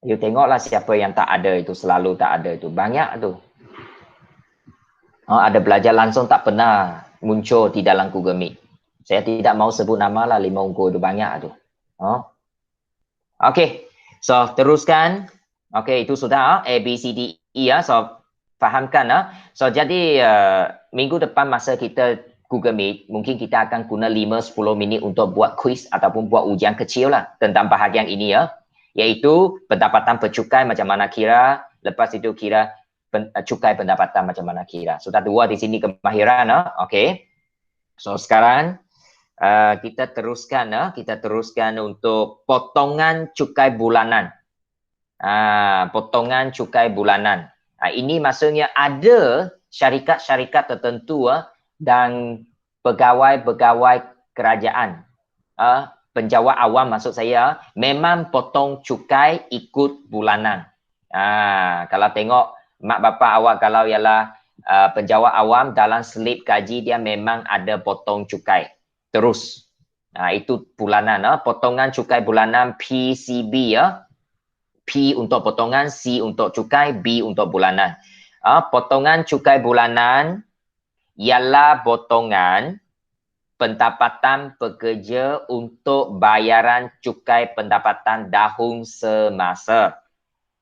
You tengoklah siapa yang tak ada itu, selalu tak ada itu. Banyak tu. Ada belajar langsung tak pernah muncul di dalam Google Meet. Saya tidak mau sebut nama lah, 5 unggul tu banyak tu. Okey, so teruskan. Okey, itu sudah A, B, C, D, E ya. So fahamkan. So jadi minggu depan masa kita Google Meet, mungkin kita akan guna 5-10 minit untuk buat quiz ataupun buat ujian kecil lah tentang bahagian ini ya. Iaitu pendapatan percukai macam mana kira, lepas itu kira cukai pendapatan macam mana kira. Sudah dua di sini kemahiran. Okey. So sekarang kita teruskan untuk potongan cukai bulanan. Potongan cukai bulanan. Ini maksudnya ada syarikat-syarikat tertentu dan pegawai-pegawai kerajaan. Penjawat awam maksud saya memang potong cukai ikut bulanan. Kalau tengok mak bapak awak kalau ialah penjawat awam dalam slip gaji dia memang ada potong cukai. Terus. Itu bulanan. Potongan cukai bulanan PCB ya. P untuk potongan, C untuk cukai, B untuk bulanan. Potongan cukai bulanan ialah potongan pendapatan pekerja untuk bayaran cukai pendapatan tahun semasa.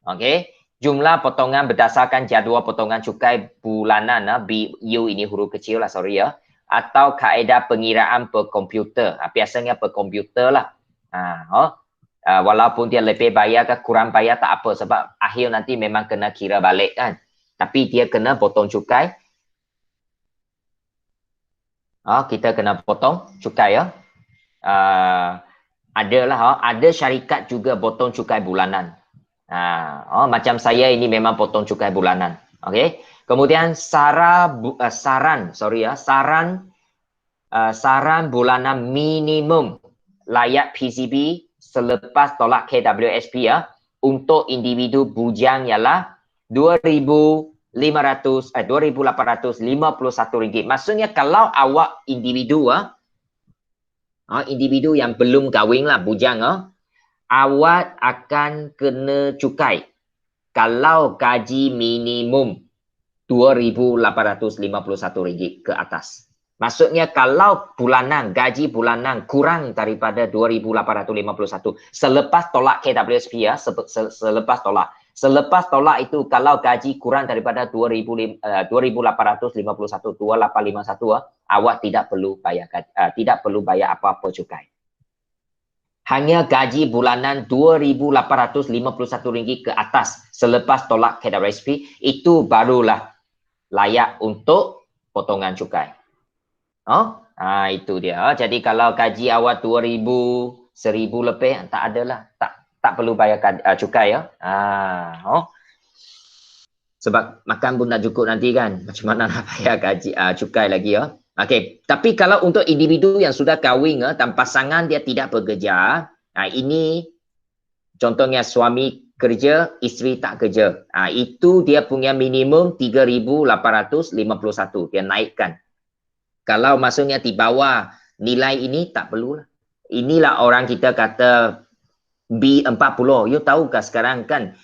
Okey. Jumlah potongan berdasarkan jadual potongan cukai bulanan. BU ini huruf kecil lah, sorry ya. Atau kaedah pengiraan per komputer. Biasanya per komputer lah. Walaupun dia lebih bayar ke kurang bayar tak apa. Sebab akhir nanti memang kena kira balik kan. Tapi dia kena potong cukai. Kita kena potong cukai ya. Ada syarikat juga potong cukai bulanan. Macam saya ini memang potong cukai bulanan. Okey. Kemudian saran bulanan minimum layak PCB selepas tolak KWSP ya untuk individu bujang ialah RM2,851. Maksudnya kalau awak individu individu yang belum kahwin lah bujang awak akan kena cukai kalau gaji minimum RM2,851 ke atas. Maksudnya kalau gaji bulanan kurang daripada 2,851 selepas tolak KWSP ya, selepas tolak. Selepas tolak itu kalau gaji kurang daripada 2,851 awak tidak perlu bayar apa-apa cukai. Hanya gaji bulanan RM2,851 ke atas selepas tolak KWSP itu barulah layak untuk potongan cukai. Itu dia. Jadi kalau gaji awak 2,000, 1,000 lebih tak adalah, tak perlu bayar cukai ya. Sebab makan pun tak cukup nanti kan. Macam mana nak bayar gaji cukai lagi ya. Okey, tapi kalau untuk individu yang sudah kahwin dan pasangan dia tidak bekerja, ini contohnya suami kerja, isteri tak kerja. Itu dia punya minimum 3,851 dia naikkan. Kalau maksudnya di bawah nilai ini tak perlulah. Inilah orang kita kata B40. You tahukah sekarang kan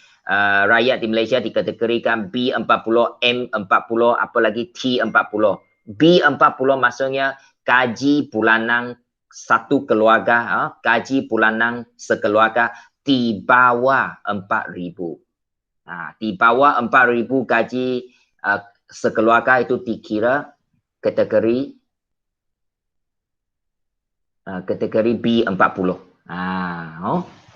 rakyat di Malaysia dikategorikan B40, M40, apa lagi T40. B40 maksudnya gaji bulanan satu keluarga, gaji bulanan sekeluarga di bawah 4,000. Di bawah 4,000 gaji sekeluarga itu dikira kategori B40.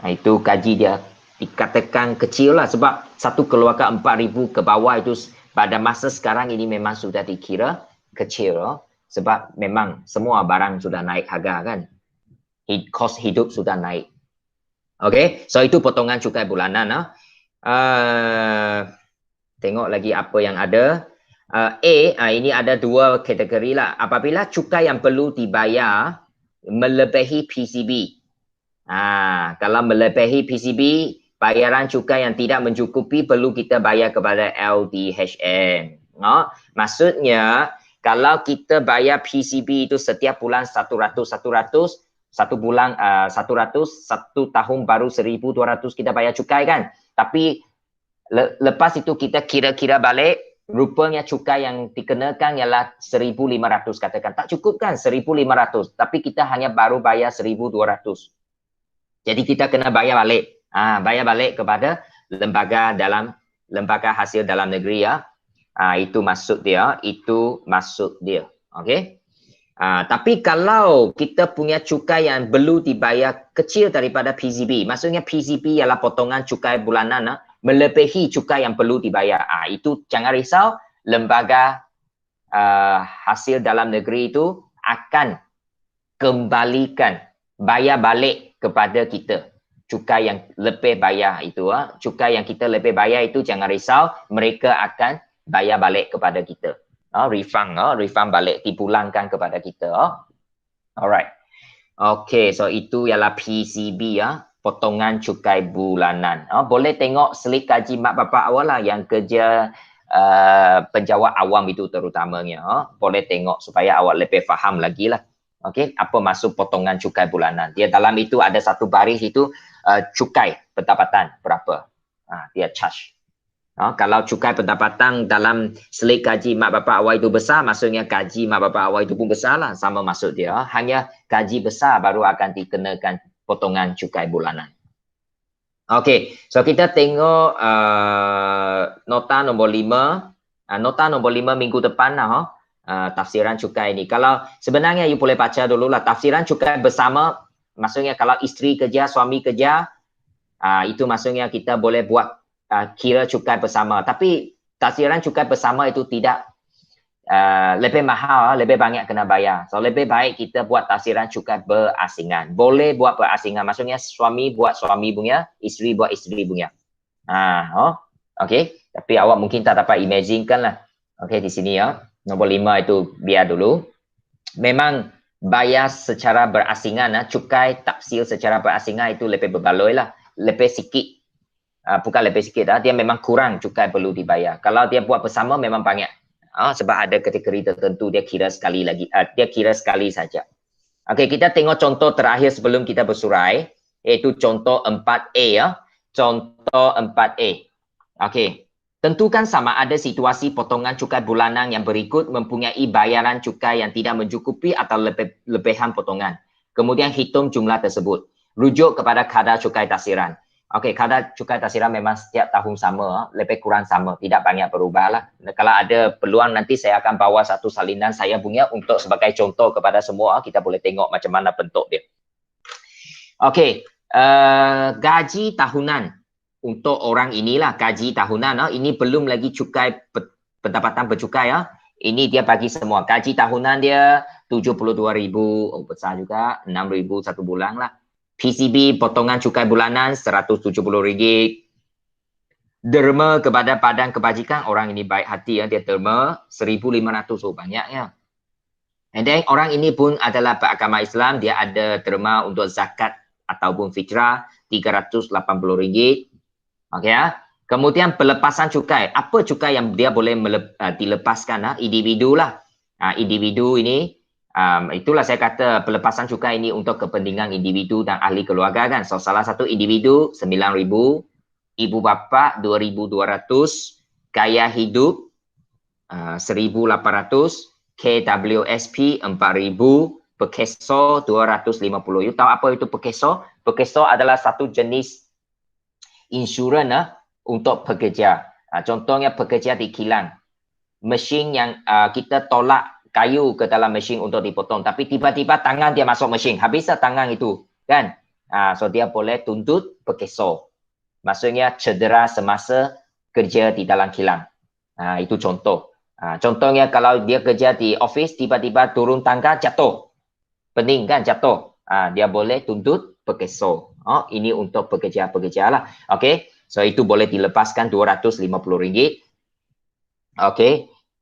Itu gaji dia dikatakan kecil lah sebab satu keluarga 4,000 ke bawah itu pada masa sekarang ini memang sudah dikira kecil sebab memang semua barang sudah naik harga kan. Kos hidup sudah naik. Okey, so itu potongan cukai bulanan. Tengok lagi apa yang ada. Ini ada dua kategori lah. Apabila cukai yang perlu dibayar melebihi PCB. Kalau melebihi PCB, bayaran cukai yang tidak mencukupi perlu kita bayar kepada LDHM. Maksudnya, kalau kita bayar PCB itu setiap bulan 100, satu bulan 100, satu tahun baru 1,200 kita bayar cukai kan. Tapi lepas itu kita kira-kira balik, rupanya cukai yang dikenakan ialah 1,500 katakan. Tak cukup kan 1,500, tapi kita hanya baru bayar 1,200. Jadi kita kena bayar balik. Bayar balik kepada lembaga hasil dalam negeri ya. Itu maksud dia, Okey. Tapi kalau kita punya cukai yang perlu dibayar kecil daripada PCB, maksudnya PCB ialah potongan cukai bulanan melebihi cukai yang perlu dibayar. Itu jangan risau, lembaga hasil dalam negeri itu akan kembalikan, bayar balik kepada kita cukai yang lebih bayar itu. Cukai yang kita lebih bayar itu jangan risau, mereka akan bayar balik kepada kita. Refund balik, dipulangkan kepada kita. Alright. Okay, so itu ialah PCB potongan cukai bulanan. Boleh tengok slip kaji mak bapak awal lah yang kerja penjawat awam itu terutamanya. Boleh tengok supaya awak lebih faham lagi lah. Okay, apa maksud potongan cukai bulanan? Dia dalam itu ada satu baris itu cukai pendapatan berapa? Dia charge. Kalau cukai pendapatan dalam slip gaji mak bapak awal itu besar, maksudnya gaji mak bapak awal itu pun besar lah. Sama maksud dia. Hanya gaji besar baru akan dikenakan potongan cukai bulanan. Okey, so kita tengok nota nombor 5. Nota nombor 5 minggu depan lah. Tafsiran cukai ni. Kalau sebenarnya you boleh baca dululah tafsiran cukai bersama, maksudnya kalau isteri kerja, suami kerja, itu maksudnya kita boleh buat kira cukai bersama. Tapi tafsiran cukai bersama itu tidak lebih mahal, lebih banyak kena bayar. So lebih baik kita buat tafsiran cukai berasingan. Boleh buat berasingan, maksudnya suami buat suami punya, isteri buat isteri punya. Okey. Tapi awak mungkin tak dapat imaginekan lah. Okey, di sini nombor 5 itu biar dulu. Memang bayar secara berasingan, cukai tafsir secara berasingan itu lebih berbaloi lah. Lebih sikit. Bukan lebih sikit dia memang kurang cukai perlu dibayar. Kalau dia buat bersama memang banyak. Sebab ada kategori tertentu dia kira sekali lagi. Dia kira sekali saja. Okey, kita tengok contoh terakhir sebelum kita bersurai, iaitu contoh 4A. Contoh 4A. Okey. Tentukan sama ada situasi potongan cukai bulanan yang berikut mempunyai bayaran cukai yang tidak mencukupi atau lebihan potongan. Kemudian hitung jumlah tersebut. Rujuk kepada kadar cukai tafsiran. Okey, kadar cukai tafsiran memang setiap tahun sama, lebih kurang sama, tidak banyak berubah lah. Kalau ada peluang nanti saya akan bawa satu salinan saya punya untuk sebagai contoh kepada semua, kita boleh tengok macam mana bentuk dia. Okey, gaji tahunan. Untuk orang inilah gaji tahunan, ini belum lagi cukai pendapatan bercukai. Ini dia bagi semua. Gaji tahunan dia 72,000, besar juga, 6,000 satu bulan lah. PCB potongan cukai bulanan RM170. Derma kepada badan kebajikan, orang ini baik hati dia derma 1,500, banyaknya. And then orang ini pun adalah beragama Islam, dia ada derma untuk zakat ataupun fitrah RM380. Okey Kemudian pelepasan cukai. Apa cukai yang dia boleh dilepaskan? Individu lah. Individu ini, itulah saya kata pelepasan cukai ini untuk kepentingan individu dan ahli keluarga kan. So salah satu individu 9,000, ibu bapa 2,200, gaya hidup 1,800, KWSP 4,000, Pekeso 250. You tahu apa itu Pekeso? Pekeso adalah satu jenis insurans untuk pekerja. Contohnya pekerja di kilang. Mesin yang kita tolak kayu ke dalam mesin untuk dipotong. Tapi tiba-tiba tangan dia masuk mesin. Habislah tangan itu. Kan? So dia boleh tuntut Pekeso. Maksudnya cedera semasa kerja di dalam kilang. Itu contoh. Contohnya kalau dia kerja di office, tiba-tiba turun tangga jatuh. Pening kan jatuh. Dia boleh tuntut Pekeso. Ini untuk pekerja-pekerja lah. Okey. So itu boleh dilepaskan RM250. Okey.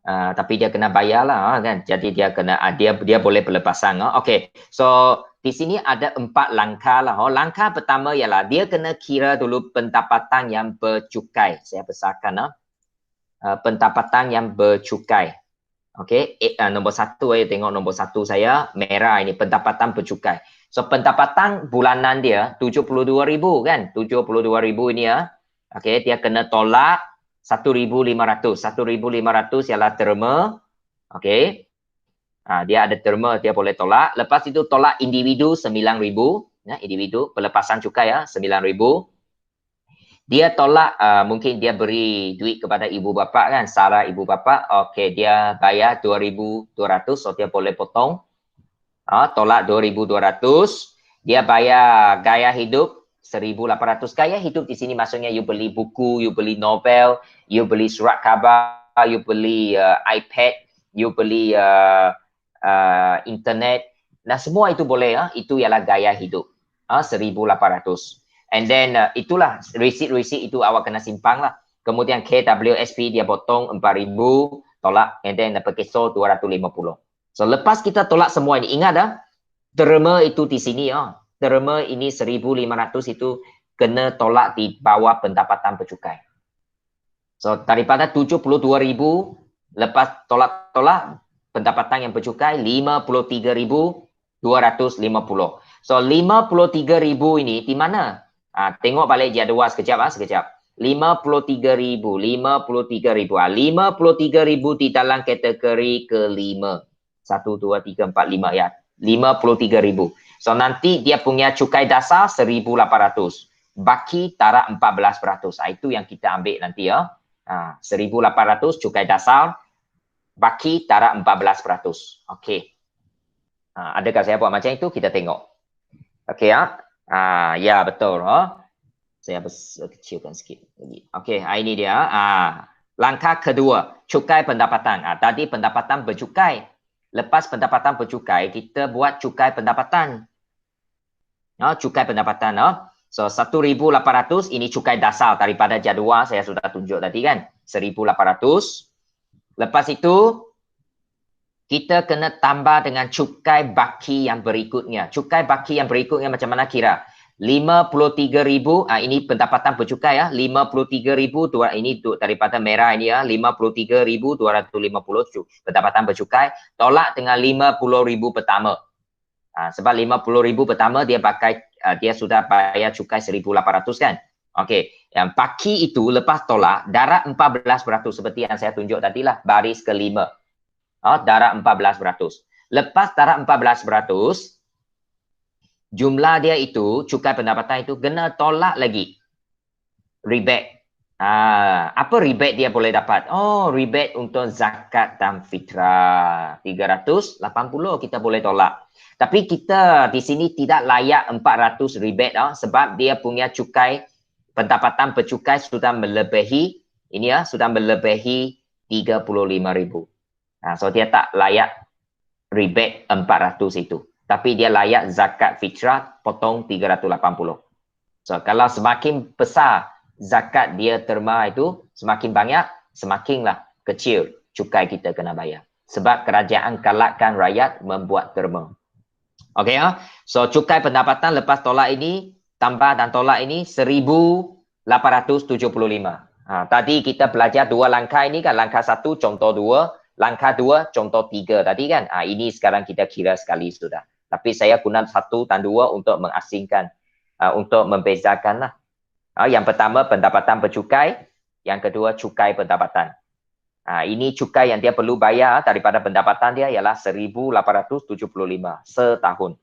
Tapi dia kena bayar lah kan. Jadi dia kena dia boleh pelepasan. Okey. So di sini ada 4 langkah lah. Langkah pertama ialah dia kena kira dulu pendapatan yang bercukai. Saya besarkan pendapatan yang bercukai. Okey, nombor 1 tengok nombor 1 saya merah ini pendapatan bercukai. So pendapatan bulanan dia 72,000 kan? 72,000 ini Okey, dia kena tolak 1,500. 1,500 ialah terma. Okey. Dia ada terma, dia boleh tolak. Lepas itu tolak individu 9,000. Ya, individu pelepasan cukai ya, 9,000. Dia tolak, mungkin dia beri duit kepada ibu bapa kan, sara ibu bapa. Okey, dia bayar 2,200, so dia boleh potong. Tolak 2,200. Dia bayar gaya hidup 1,800. Gaya hidup di sini maksudnya you beli buku, you beli novel, you beli surat khabar, you beli iPad, you beli internet. Nah, semua itu boleh ya. Itu ialah gaya hidup. 1,800. And then itulah receipt itu awak kena simpan lah. Kemudian KWSP dia potong 4,000, tolak, and then pekeso 250. So lepas kita tolak semua ini, ingat dah, terma itu di sini ya. Terma ini 1,500 itu kena tolak di bawah pendapatan bercukai. So daripada 72,000 lepas tolak pendapatan yang bercukai 53,250. So 53,000 ini di mana? Tengok balik jadual sekejap. 53,000. 53,000 di dalam kategori kelima. 1, 2, 3, 4, 5 ya. 53,000. So nanti dia punya cukai dasar 1,800. Baki tarak 14%. Itu yang kita ambil nanti ya. 1,800 cukai dasar. Baki tarak 14%. Okey. Adakah saya buat macam itu? Kita tengok. Okey ya. Ya betul. Saya kecilkan sikit lagi. Okey, ini dia. Langkah kedua, cukai pendapatan. Tadi pendapatan bercukai. Lepas pendapatan bercukai, kita buat cukai pendapatan. Cukai pendapatan. So, 1,800 ini cukai dasar daripada jadual saya sudah tunjuk tadi kan. 1,800. Lepas itu, kita kena tambah dengan cukai baki yang berikutnya. Cukai baki yang berikutnya macam mana kira? 53,000, ini pendapatan bercukai ya. 53,000, ini daripada merah ini ya. 53,250 pendapatan bercukai. Tolak dengan 50,000 pertama. Sebab 50,000 pertama dia sudah bayar cukai 1,800 kan. Okey, yang baki itu lepas tolak darab 14% seperti yang saya tunjuk tadi lah, baris kelima. Darab 14%. Lepas darab 14%, jumlah dia itu, cukai pendapatan itu kena tolak lagi rebate. Apa rebate dia boleh dapat? Rebate untuk zakat dan fitrah. 380 kita boleh tolak. Tapi kita di sini tidak layak 400 rebate sebab dia punya cukai pendapatan bercukai sudah melebihi sudah melebihi 35,000. So dia tak layak rebate 400 itu. Tapi dia layak zakat fitrah potong 380. So kalau semakin besar zakat dia terma itu, semakin banyak, semakinlah kecil cukai kita kena bayar. Sebab kerajaan galakkan rakyat membuat terma. Okey ya. So cukai pendapatan lepas tolak ini, tambah dan tolak ini 1,875. Tadi kita belajar dua langkah ini kan. Langkah 1 contoh 2, langkah 2 contoh 3 tadi kan. Ini sekarang kita kira sekali sudah. Tapi saya guna 1 dan 2 untuk mengasingkan, untuk membezakan lah. Yang pertama pendapatan bercukai, yang kedua cukai pendapatan. Ini cukai yang dia perlu bayar daripada pendapatan dia ialah 1,875 setahun.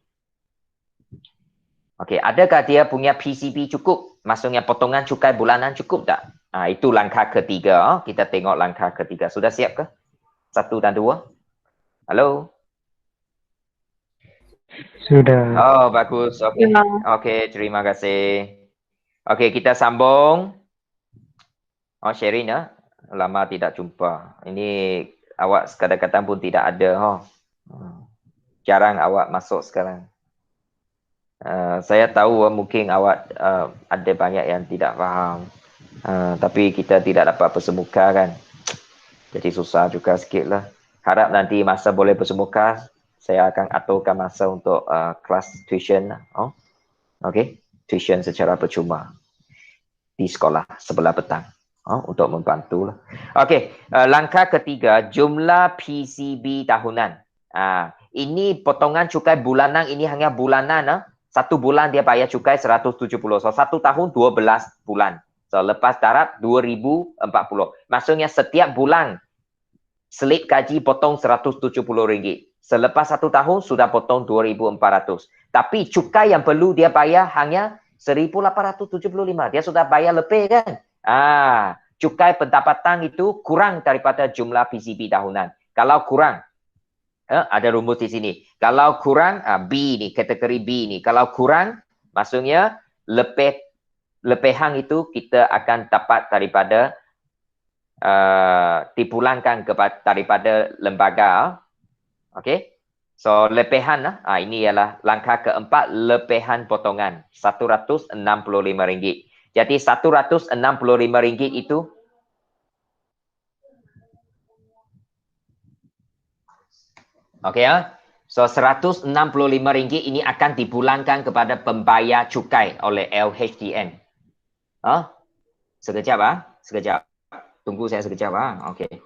Okey, adakah dia punya PCP cukup? Maksudnya potongan cukai bulanan cukup tak? Itu langkah ketiga. Kita tengok langkah ketiga. Sudah siap ke? 1 dan 2. Halo? Sudah. Bagus. Okey. Okey, terima kasih. Okey, kita sambung. Sherin ya. Lama tidak jumpa. Ini awak kadang-kadang pun tidak ada. Jarang awak masuk sekarang. Saya tahu mungkin awak ada banyak yang tidak faham. Tapi kita tidak dapat bersemuka kan. Jadi susah juga sikit lah. Harap nanti masa boleh bersemuka, saya akan aturkan masa untuk kelas tuition. Okey, tuition secara percuma di sekolah sebelah petang. Untuk membantu lah. Okey, langkah ketiga, jumlah PCB tahunan. Ini potongan cukai bulanan, ini hanya bulanan. 1 bulan dia bayar cukai 170. So 1 tahun 12 bulan. So, lepas darab 2040. Maksudnya setiap bulan slip gaji potong RM170. Selepas 1 tahun sudah potong 2.400. Tapi cukai yang perlu dia bayar hanya 1.875. Dia sudah bayar lebih kan? Cukai pendapatan itu kurang daripada jumlah PCP tahunan. Kalau kurang, ada rumus di sini. Kalau kurang, B ni, kategori B ni. Kalau kurang, maksudnya lebihan itu kita akan dapat daripada dipulangkan daripada lembaga. Okey. So lebihan ini ialah langkah keempat, lebihan potongan RM165. Jadi RM165 itu okey So RM165 ini akan dipulangkan kepada pembayar cukai oleh LHDN. Sekejap sekejap. Tunggu saya sekejap Okey.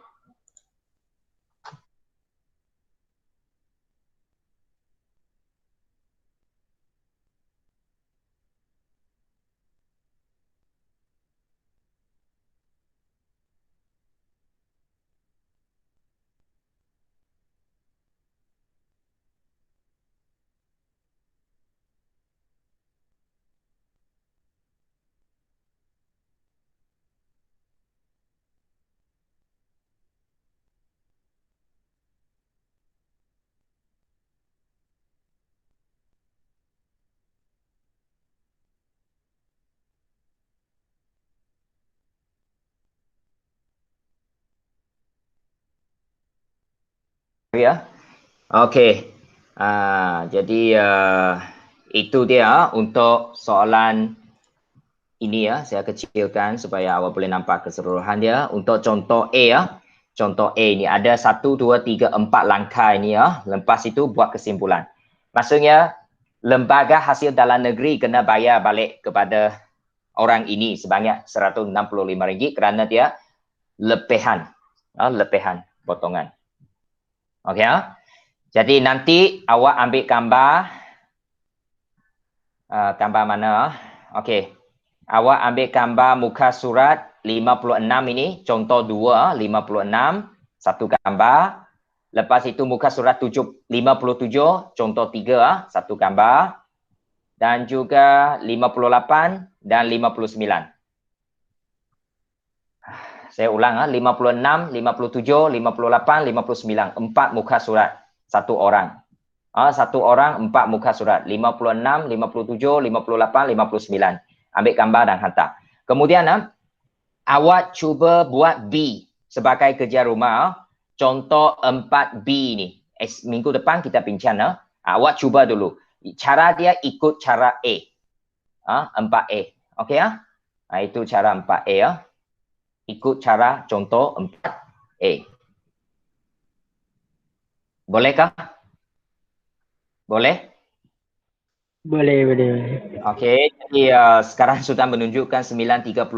Okey. Jadi itu dia untuk soalan ini saya kecilkan supaya awak boleh nampak keseluruhan dia. Untuk contoh A Contoh A ni ada 1, 2, 3, 4 langkah ini Lepas itu buat kesimpulan. Maksudnya lembaga hasil dalam negeri kena bayar balik kepada orang ini sebanyak RM165 kerana dia lebihan potongan. Okey Jadi nanti awak ambil gambar. Gambar mana? Okey. Awak ambil gambar muka surat 56 ini. Contoh 2, 56. Satu gambar. Lepas itu muka surat 57, contoh 3, satu gambar. Dan juga 58 dan 59. Saya ulang 56, 57, 58, 59. 4 muka surat. Satu orang. Satu orang 4 muka surat. 56, 57, 58, 59. Ambil gambar dan hantar. Kemudian awak cuba buat B sebagai kerja rumah. Contoh 4B ni. Minggu depan kita bincang. Awak cuba dulu. Cara dia ikut cara A. 4A. Okey itu cara 4A Ikut cara contoh 4A. Bolehkah? Boleh? Boleh. Okey, jadi sekarang sudah menunjukkan 9.35.